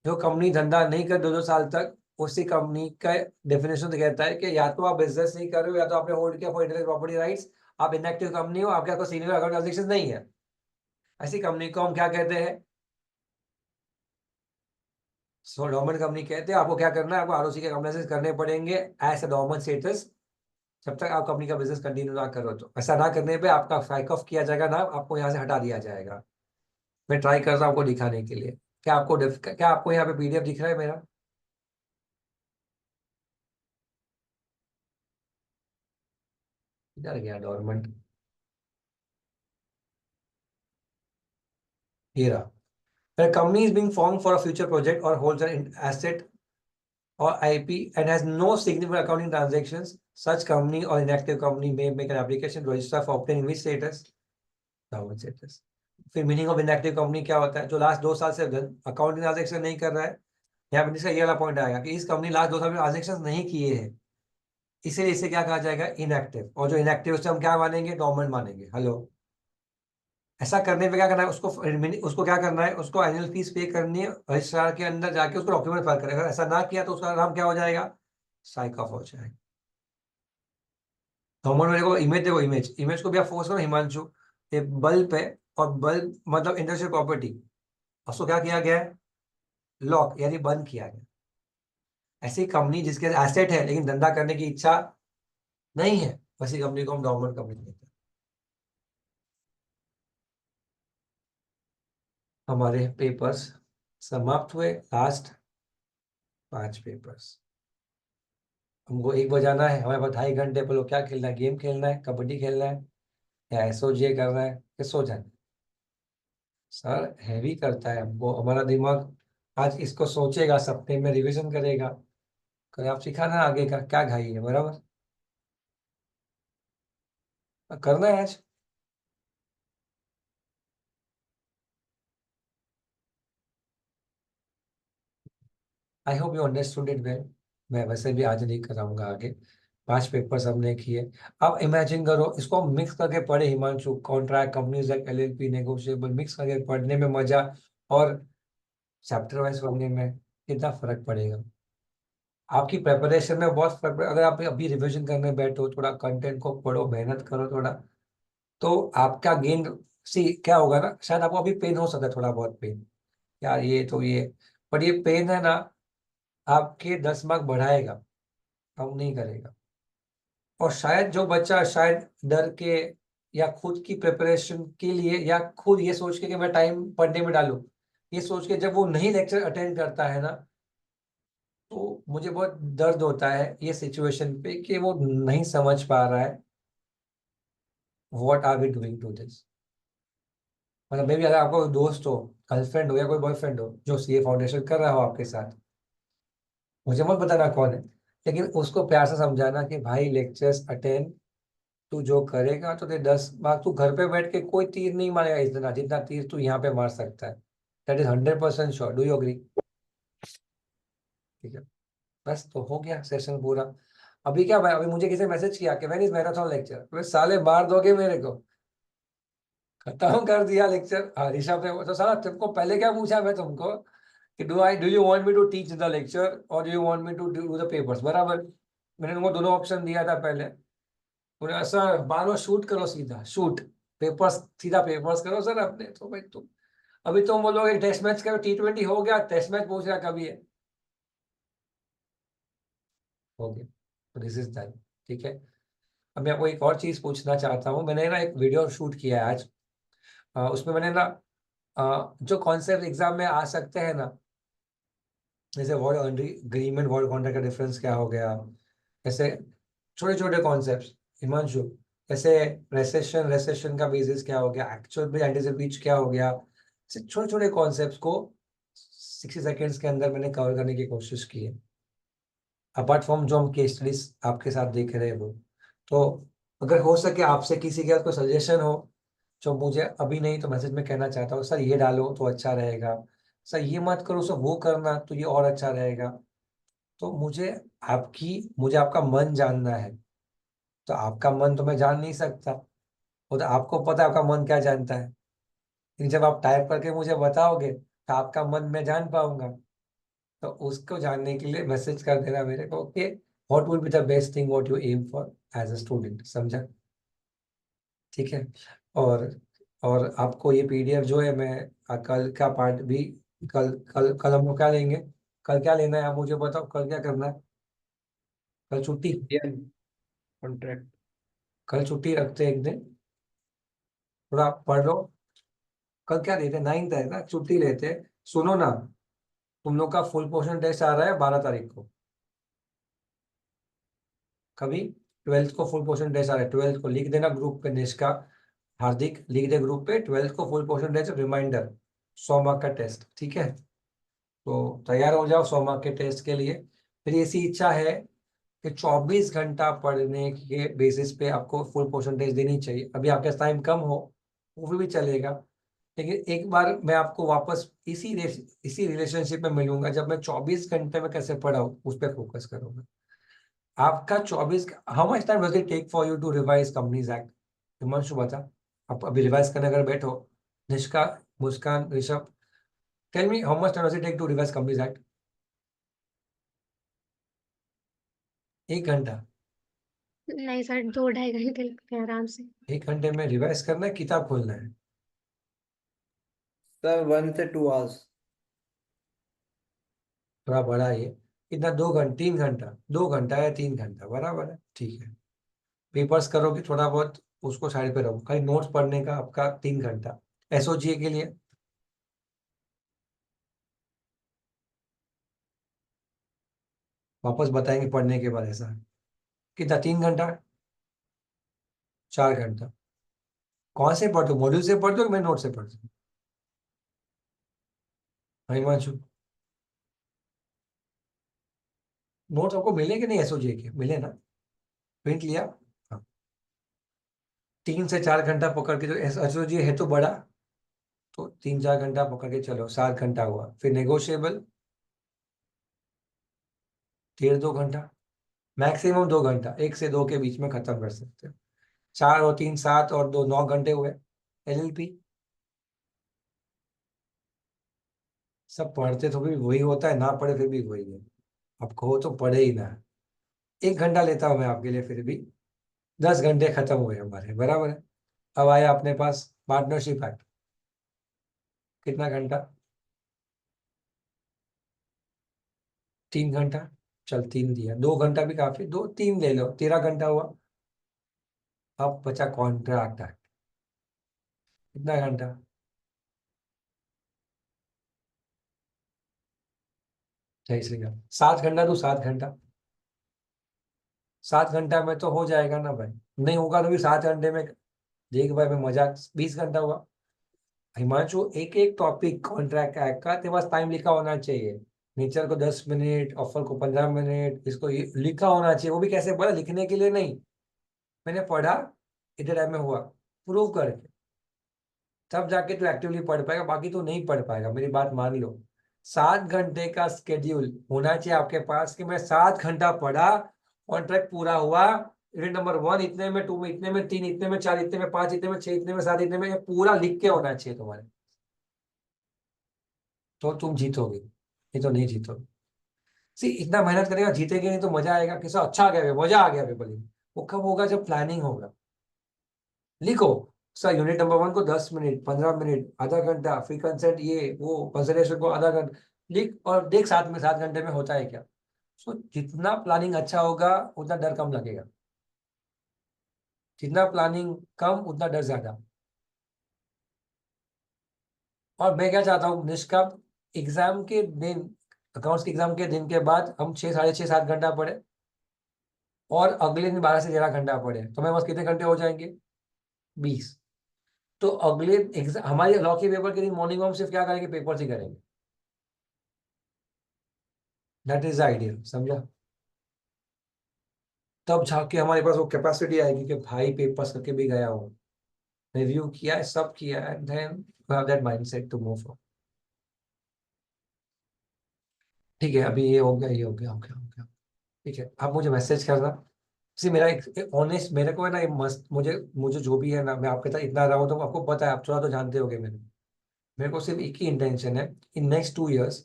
जो कंपनी धंधा नहीं कर 2 साल तक, उसी कंपनी का डेफिनेशन कहता है कि या तो आप बिजनेस नहीं कर रहे हो, या तो आपने होल्ड किया फॉर इंटेलेक्चुअल प्रॉपर्टी राइट्स, आप इनएक्टिव कंपनी हो, आपके पास सीनियर अकाउंट ट्रांजेक्शन नहीं है। ऐसी कंपनी को हम क्या कहते हैं? सो डोरमेंट कंपनी कहते हैं। आपको क्या करना है? आपको ROC के कंप्लायंसेस करने पड़ेंगे एज अ डोरमेंट स्टेटस, जब तक आप कंपनी का बिजनेस कंटिन्यू ना करो। तो ऐसा ना करने पे आपका फाइक ऑफ किया जाएगा ना, आपको यहाँ से हटा दिया जाएगा। मैं ट्राई कर रहा हूँ आपको दिखाने के लिए। क्या आपको यहाँ पे PDF दिख रहा है मेरा? इधर गया डोरमेंट, ये रहा। When a company is being formed for a future project or holds an asset or IP and has no significant accounting transactions, such company or inactive company may make an application to register for obtaining which status? Dormant status. फिर meaning of inactive company क्या होता है? जो last 2 साल से accounting transaction नहीं कर रहा है, यहाँ पे इसका ये वाला पॉइंट आएगा कि इस कंपनी लास्ट 2 साल में ट्रांजेक्शन नहीं किए हैं, इसीलिए इसे क्या कहा जाएगा, इनएक्टिव। और जो इनएक्टिव उसे हम क्या मानेंगे, डोरमेंट मानेंगे। हेलो, ऐसा करने पे क्या करना है, उसको क्या करना है, उसको एनुअल फीस पे करनी है, रजिस्ट्रार के अंदर जाके उसको डॉक्यूमेंट फाइल करेगा। अगर ऐसा ना किया तो उसका नाम क्या हो जाएगा, साइक ऑफ हो जाएगा। डोरमेंट मेरे को इमेज देखो, इमेज को भी आप फोकस करो हिमांशु, ये बल्ब है, और बल्ब मतलब इंडस्ट्रियल प्रॉपर्टी, उसको क्या किया गया है, लॉक यानी बंद किया गया। ऐसी कंपनी जिसके एसेट है लेकिन धंधा करने की इच्छा नहीं है, वैसी कंपनी को हम डोरमेंट कंपनी कहते हैं। हमारे पेपर्स समाप्त हुए, लास्ट 5 पेपर्स। हमको 1 बजाना है, हमारे पास 2.5 घंटे। बोलो क्या खेलना है, गेम खेलना है, कबड्डी खेलना है, या एसओजे करना है, या सो जाना है। सर हैवी करता है हमको, हमारा दिमाग आज इसको सोचेगा, सप्ताह में रिवीजन करेगा। कल आप सिखाना आगे का क्या घाई है, बराबर करना है आज। आई hope you understood it well. मैं वैसे भी आज नहीं कराऊंगा आगे, 5 पेपर्स हमने किए। अब इमेजिन करो इसको हम मिक्स करके पढ़े Himanshu, contract, companies act, LLP, negotiable, mix करके पढ़ने में मजा और चैप्टर वाइज पढ़ने में कितना फर्क पड़ेगा। आपकी प्रिपरेशन में बहुत फर्क पड़ेगा। अगर आप अभी रिवीजन करने बैठो, थोड़ा कंटेंट को पढ़ो, मेहनत करो थोड़ा, तो आपका गेन सी क्या होगा ना, शायद आपको अभी पेन हो सकता है, थोड़ा बहुत पेन, यार ये तो ये, पर ये पेन है ना, आपके 10 मार्क बढ़ाएगा, कम नहीं करेगा। और शायद जो बच्चा शायद डर के या खुद की प्रिपरेशन के लिए, या खुद ये सोच के कि मैं टाइम पढ़ने में डालूं, ये सोच के जब वो नहीं लेक्चर अटेंड करता है ना, तो मुझे बहुत दर्द होता है ये सिचुएशन पे कि वो नहीं समझ पा रहा है what are we doing to this. मतलब मे भी अगर आपको कोई दोस्त हो, गर्लफ्रेंड हो, या कोई बॉयफ्रेंड हो जो सीए फाउंडेशन कर रहा हो आपके साथ, मुझे मत बताना कौन है, लेकिन उसको प्यार से समझाना कि भाई लेक्चर्स अटेंड, तू जो करेगा तो तेरे 10 मार्क, तू घर पे बैठ के कोई तीर नहीं मारेगा इतना जितना तीर तू यहाँ पे मार सकता है। That is 100% sure. Do you agree? ठीक है, बस तो हो गया सेशन पूरा। अभी क्या भाई, अभी मुझे किसी मैसेज किया कि व्हेन इज मैराथन लेक्चर, वे साले मार दोगे मेरे को, खत्म कर दिया लेक्चर। हाँ ऋषभ ने तो साला तुमको पहले क्या पूछा मैं तुमको कि do you want me to teach the lecture or do you want me to do the papers, बराबर। मैंने तुमको दोनों ऑप्शन दिया था पहले। उन्हें सर बार बार शूट करो, सीधा शूट पेपर्स, सीधा पेपर्स करो सर अपने। तो भाई तुम अभी तुम बोलोगे टेस्ट मैच का T20 हो गया, टेस्ट मैच पूछ रहा कभी है, हो गया, तो दिस इज डन। ठीक है, अब मैं आपको एक और चीज पूछना चाहता हूँ। मैंने ना एक वीडियो शूट किया है आज, उसमें मैंने ना जो कॉन्सेप्ट एग्जाम में आ सकते हैं ना, जैसे वर्ड एग्रीमेंट, वर्ड कॉन्ट्रैक्ट का डिफरेंस क्या हो गया, ऐसे छोटे छोटे कॉन्सेप्ट्स हिमांशु, जैसे रेसेशन का बेसिस क्या हो गया, एक्चुअल में एंटीसिपेट क्या हो गया, ऐसे छोटे छोटे कॉन्सेप्ट्स को 60 सेकेंड्स के अंदर मैंने कवर करने की कोशिश की है, अपार्ट फ्रॉम जो हम केस स्टडीज आपके साथ देख रहे हैं वो। तो अगर हो सके आपसे किसी के साथ कोई सजेशन हो जो मुझे अभी नहीं तो मैसेज में कहना चाहता हूँ, सर ये डालो तो अच्छा रहेगा, सर ये मत करो, सर वो करना तो ये और अच्छा रहेगा, तो मुझे आपका मन जानना है। तो आपका मन तो मैं जान नहीं सकता, वो तो आपको पता है आपका मन क्या जानता है, लेकिन जब आप टाइप करके मुझे बताओगे तो आपका मन मैं जान पाऊंगा। तो उसको जानने के लिए मैसेज कर देना मेरे को कि what will be the best thing what you am for as a student, समझा? ठीक है। और और आपको ये पीडीएफ जो है मैं कल का पार्ट भी, कल कल कल हम लोग क्या लेंगे, कल क्या लेना है आप मुझे बताओ, कल क्या करना है? कल छुट्टी, कॉन्ट्रैक्ट। कल छुट्टी रखते हैं एक दिन, थोड़ा पढ़ लो। कल क्या लेते हैं, 9th है ना, छुट्टी लेते हैं। सुनो ना, तुम लोग का फुल पोर्शन टेस्ट आ रहा है 12 तारीख को, कभी 12th को फुल पोर्शन टेस्ट आ रहा है। 12th को लिख देना ग्रुप पे, निष्का, हार्दिक लिख दे ग्रुप पे, 12th को full portion test reminder, 100 mark का टेस्ट। ठीक है, तो तैयार हो जाओ 100 मार्क के टेस्ट के लिए। फिर ऐसी इच्छा है कि 24 घंटा पढ़ने के बेसिस पे आपको फुल पोर्शन टेस्ट देनी चाहिए। अभी आपके पास टाइम कम हो वो भी चलेगा, लेकिन एक बार मैं आपको वापस इसी रिलेशनशिप में मिलूंगा जब मैं 24 घंटे में कैसे पढ़ा हूँ उस पर फोकस करूंगा। आपका 24 how much time does it take for you to revise companies act? Himanshu बता, आप अभी रिवाइज करने अगर बैठो, Nishka, Muskan, Rishabh, tell me how much time does it take to revise companies act? 1 घंटा? नहीं सर, 2-2.5 घंटे लगते हैं आराम से। 1 घंटे में रिवाइज करना है, किताब खोलना है? सर 1 से 2 आवर्स। थोड़ा बड़ा है ये, कितना? 2 घंटे, 3 घंटा? 2 घंटा या 3 घंटा, बराबर है, ठीक है। पेपर्स करोगे थोड़ा बहुत, उसको साइड पे रखो, खाली नोट्स पढ़ने का आपका 3 घंटा। एसओजीए के लिए वापस बताएंगे पढ़ने के बाद ऐसा कितना, 3 घंटा, 4 घंटा? कौन से पढ़ते हो, मॉड्यूल से पढ़ते हो कि मैं नोट से पढ़ती हूँ? हिमांशु, नोट्स आपको मिले कि नहीं? एसओजीए के मिले ना? प्रिंट लिया? हाँ। 3 से 4 घंटा पकड़ के, जो एसओजीए है तो बड़ा, तो 3-4 घंटा पकड़ के चलो, 7 घंटा हुआ। फिर नेगोशिएबल 1.5-2 घंटा, मैक्सिमम 2 घंटा, 1 से 2 के बीच में खत्म कर सकते हो। 4 और 3 7 और 2 9 घंटे हुए। एलएलपी सब पढ़ते तो भी वही होता है, ना पढ़े फिर भी वही है। अब कहो तो पढ़े ही ना। 1 घंटा लेता हूं मैं आपके लिए, फिर भी 10 घंटे खत्म हुए हमारे, बराबर है। अब आया अपने पास पार्टनरशिप एक्ट, कितना घंटा? 3 घंटा। चल 3 दिया, 2 घंटा भी काफी, 2 3 ले लो, 13 घंटा हुआ। अब बचा कॉन्ट्रैक्ट एक्ट, कितना घंटा? 7 घंटा, तो 7 घंटा। 7 घंटा में तो हो जाएगा ना भाई? नहीं होगा तो भी 7 घंटे में देख भाई, मैं मजाक, 20 घंटा हुआ। हिमांशु, एक एक टॉपिक कॉन्ट्रैक्ट एक्ट का तेरे पास टाइम लिखा होना चाहिए। नेचर को 10 मिनट, ऑफर को 15 मिनट, इसको ये लिखा होना चाहिए। वो भी कैसे पढ़ा, लिखने के लिए नहीं, मैंने पढ़ा, इतने टाइम में हुआ, प्रूव करके, तब जाके तू एक्टिवली पढ़ पाएगा, बाकी तो नहीं पढ़ पाएगा, मेरी बात मान लो। 7 घंटे का स्केड्यूल होना चाहिए आपके पास कि मैं 7 घंटा पढ़ा, कॉन्ट्रैक्ट पूरा हुआ, इवेंट नंबर 1 इतने में, 2 में इतने में, 3 इतने में, 4 इतने में, 5 इतने में, 6 इतने में, 7 इतने में, ये पूरा लिख के होना चाहिए तुम्हारे, तो तुम जीतोगे, नहीं तो नहीं जीतोगे। सी, इतना मेहनत करेगा, जीतेगे नहीं तो मजा आएगा किसा? अच्छा आ गया, मजा आ गया पेपर लिखने। वो कब होगा? जब प्लानिंग होगा। लिखो सर, यूनिट नंबर 1 को 10 मिनट, 15 मिनट, आधा घंटा, फ्री कंसेंट, ये वो कंसिडरेशन को आधा घंटा, लिख और देख 7 घंटे में होता है क्या। सो जितना प्लानिंग अच्छा होगा उतना डर कम लगेगा, जितना प्लानिंग कम उतना डर ज्यादा। और मैं क्या चाहता हूँ निष्कप, एग्जाम के दिन, अकाउंट्स के एग्जाम के दिन के बाद हम 6 साढ़े 6 7 घंटा पढ़े, और अगले दिन 12 से 13 घंटा पढ़े, तो मेरे पास कितने घंटे हो जाएंगे? 20। तो अगले एग्जाम, हमारे लॉ के पेपर के दिन मॉर्निंग में हम सिर्फ क्या करेंगे? पेपर ही करेंगे। दैट इज आइडियल, समझा? तब जाके हमारे पास वो कैपेसिटी आएगी कि भाई पेपर्स करके भी गया हूँ, रिव्यू किया है, सब किया है, then you have that mindset to move forward. ठीक है, अभी ये हो गया, ये हो गया, हो गया, हो गया। ठीक है, आप मुझे मैसेज करना। सी, मेरा एक ऑनेस्ट, मेरे को है ना, ये मस्त, मुझे मुझे जो भी है ना, मैं आपके साथ इतना रहा हूँ तो आपको पता है, आप थोड़ा तो जानते होगे मेरे को सिर्फ एक ही इंटेंशन है, in next 2 years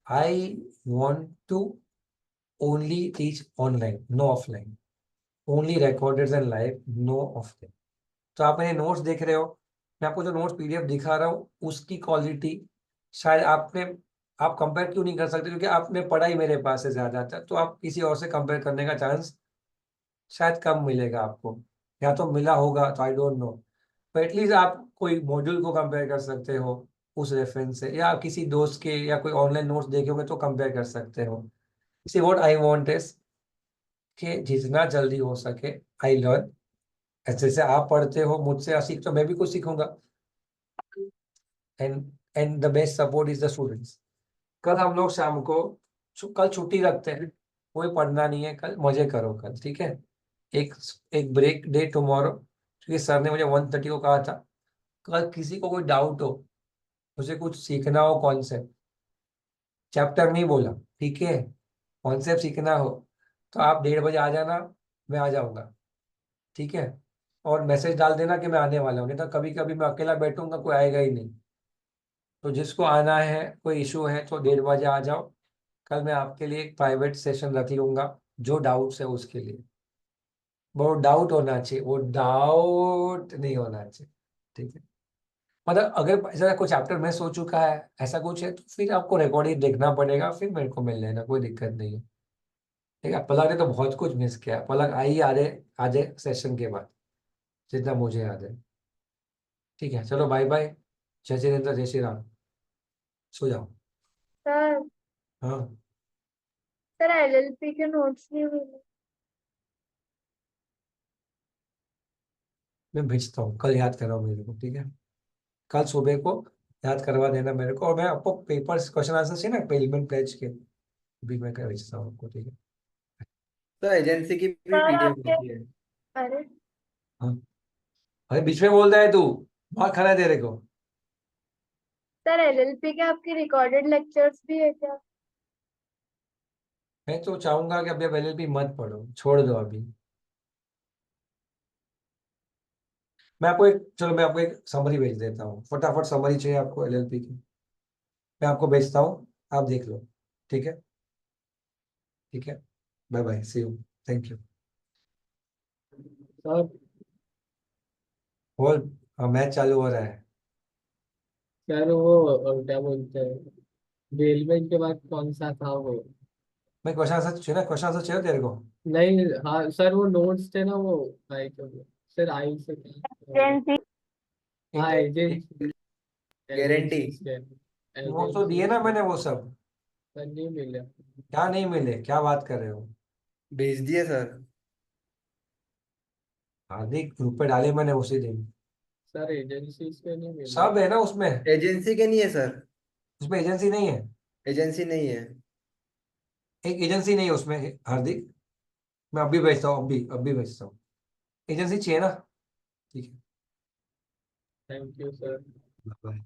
I want to only teach online, no offline, only recorded and live, no offline. तो आप मेरे नोट्स देख रहे हो, मैं आपको जो नोट्स पीडीएफ दिखा रहा हूँ उसकी क्वालिटी शायद आप कंपेयर क्यों नहीं कर सकते, क्योंकि आपने पढ़ाई मेरे पास से ज्यादा था, तो आप किसी और से कंपेयर करने का चांस शायद कम मिलेगा आपको, या तो मिला होगा तो आई डोंट नो, पर एटलीस्ट आप कोई मॉड्यूल को कंपेयर कर सकते हो उस रेफरेंस से, या किसी दोस्त के या कोई ऑनलाइन नोट्स देखे होंगे तो कंपेयर कर सकते हो। सी, व्हाट आई वांट इज कि जितना जल्दी हो सके आई लर्न, जैसे आप पढ़ते हो मुझसे सीख, तो मैं भी कुछ सीखूंगा। And the best support is the students. कल हम लोग शाम को, कल छुट्टी रखते हैं, कोई पढ़ना नहीं है कल, मजे करो कल, ठीक है? एक एक ब्रेक डे टुमारो, क्योंकि सर ने मुझे 1:30 को कहा था। कल किसी को कोई डाउट हो उसे कुछ सीखना हो कॉन्सेप्ट, चैप्टर नहीं बोला, ठीक है, कॉन्सेप्ट सीखना हो तो आप 1:30 बजे आ जाना, मैं आ जाऊंगा, ठीक है। और मैसेज डाल देना कि मैं आने वाला हूँ, नहीं तो कभी कभी मैं अकेला बैठूंगा, कोई आएगा ही नहीं। तो जिसको आना है, कोई इशू है तो 1:30 बजे आ जाओ। कल मैं आपके लिए एक प्राइवेट सेशन रख लूंगा, जो डाउट्स है उसके लिए। वो डाउट होना चाहिए, वो डाउट नहीं होना चाहिए, ठीक है। मतलब अगर ऐसा कुछ चैप्टर मिस हो चुका है, ऐसा कुछ है, तो फिर आपको रिकॉर्डिंग देखना पड़ेगा, फिर मेरे को मिल लेना, कोई दिक्कत नहीं है, ठीक है। पलक ने तो बहुत कुछ मिस किया है, पलक आई आधे सेशन के बाद, जितना मुझे याद है। ठीक है, चलो बाय बाय, जय जिनेन्द्र, जय श्री राम, सो जाओ। सर हाँ, सर एलएलपी के नोट्स नहीं मिले। मैं भेजता हूँ, कल याद कराओ मेरे को, ठीक है। कल सुबह को याद करवा देना मेरे को, और मैं आपको पेपर्स क्वेश्चन आंसर चाहिए ना पेमेंट प्लेज के, भी मैं कर भेजता हूँ आपको, ठीक है। तो एजेंसी की भी सर पीडीएफ आपके देखी है। अरे हाँ, अरे बीच में बोल रहा है तू, बहुत खरा है तेरे को। सर एलएलपी के आपके रिकॉर्डेड लेक्चर्स भी है क्या? मैं तो चाहूंगा कि अभी अब एलएलपी मत पढ़ो, छोड़ दो अभी। मैं आपको एक समरी भेज देता हूँ, फटाफट समरी चाहिए आपको एलएलपी की, मैं आपको भेजता हूँ, आप देख लो, ठीक है। ठीक है, bye bye, see you, thank you. Sir बोल, मैच चालू हो रहा है। सर वो क्या बोलते हैं रेलवे के बाद कौन सा था वो? मैं क्वेश्चन आंसर चाहिए ना, क्वेश्चन आंसर चाहिए तेरे को। नहीं, हाँ सर वो नोट्स थे ना वो आई सर आई से एजेंसी हाँ एक एजेंसी गारंटी। नोट तो दिए ना मैंने वो सब। सर नहीं मिले। क्या नहीं मिले, क्या बात कर रहे हो। भेज दिए सर। हार्दिक ग्रुप पे डाले मैंने उसी दिन, सर एजेंसी के नहीं मिले। सब है ना उसमें। एजेंसी के नहीं है सर, उसमें एजेंसी नहीं है, एजेंसी नहीं है। एक एजेंसी नहीं है उसमें हार्दिक। मैं अभी भेजता हूँ, अभी भेजता हूँ। एजेंसी चाहिए ना, ठीक है। Thank you sir. बाय।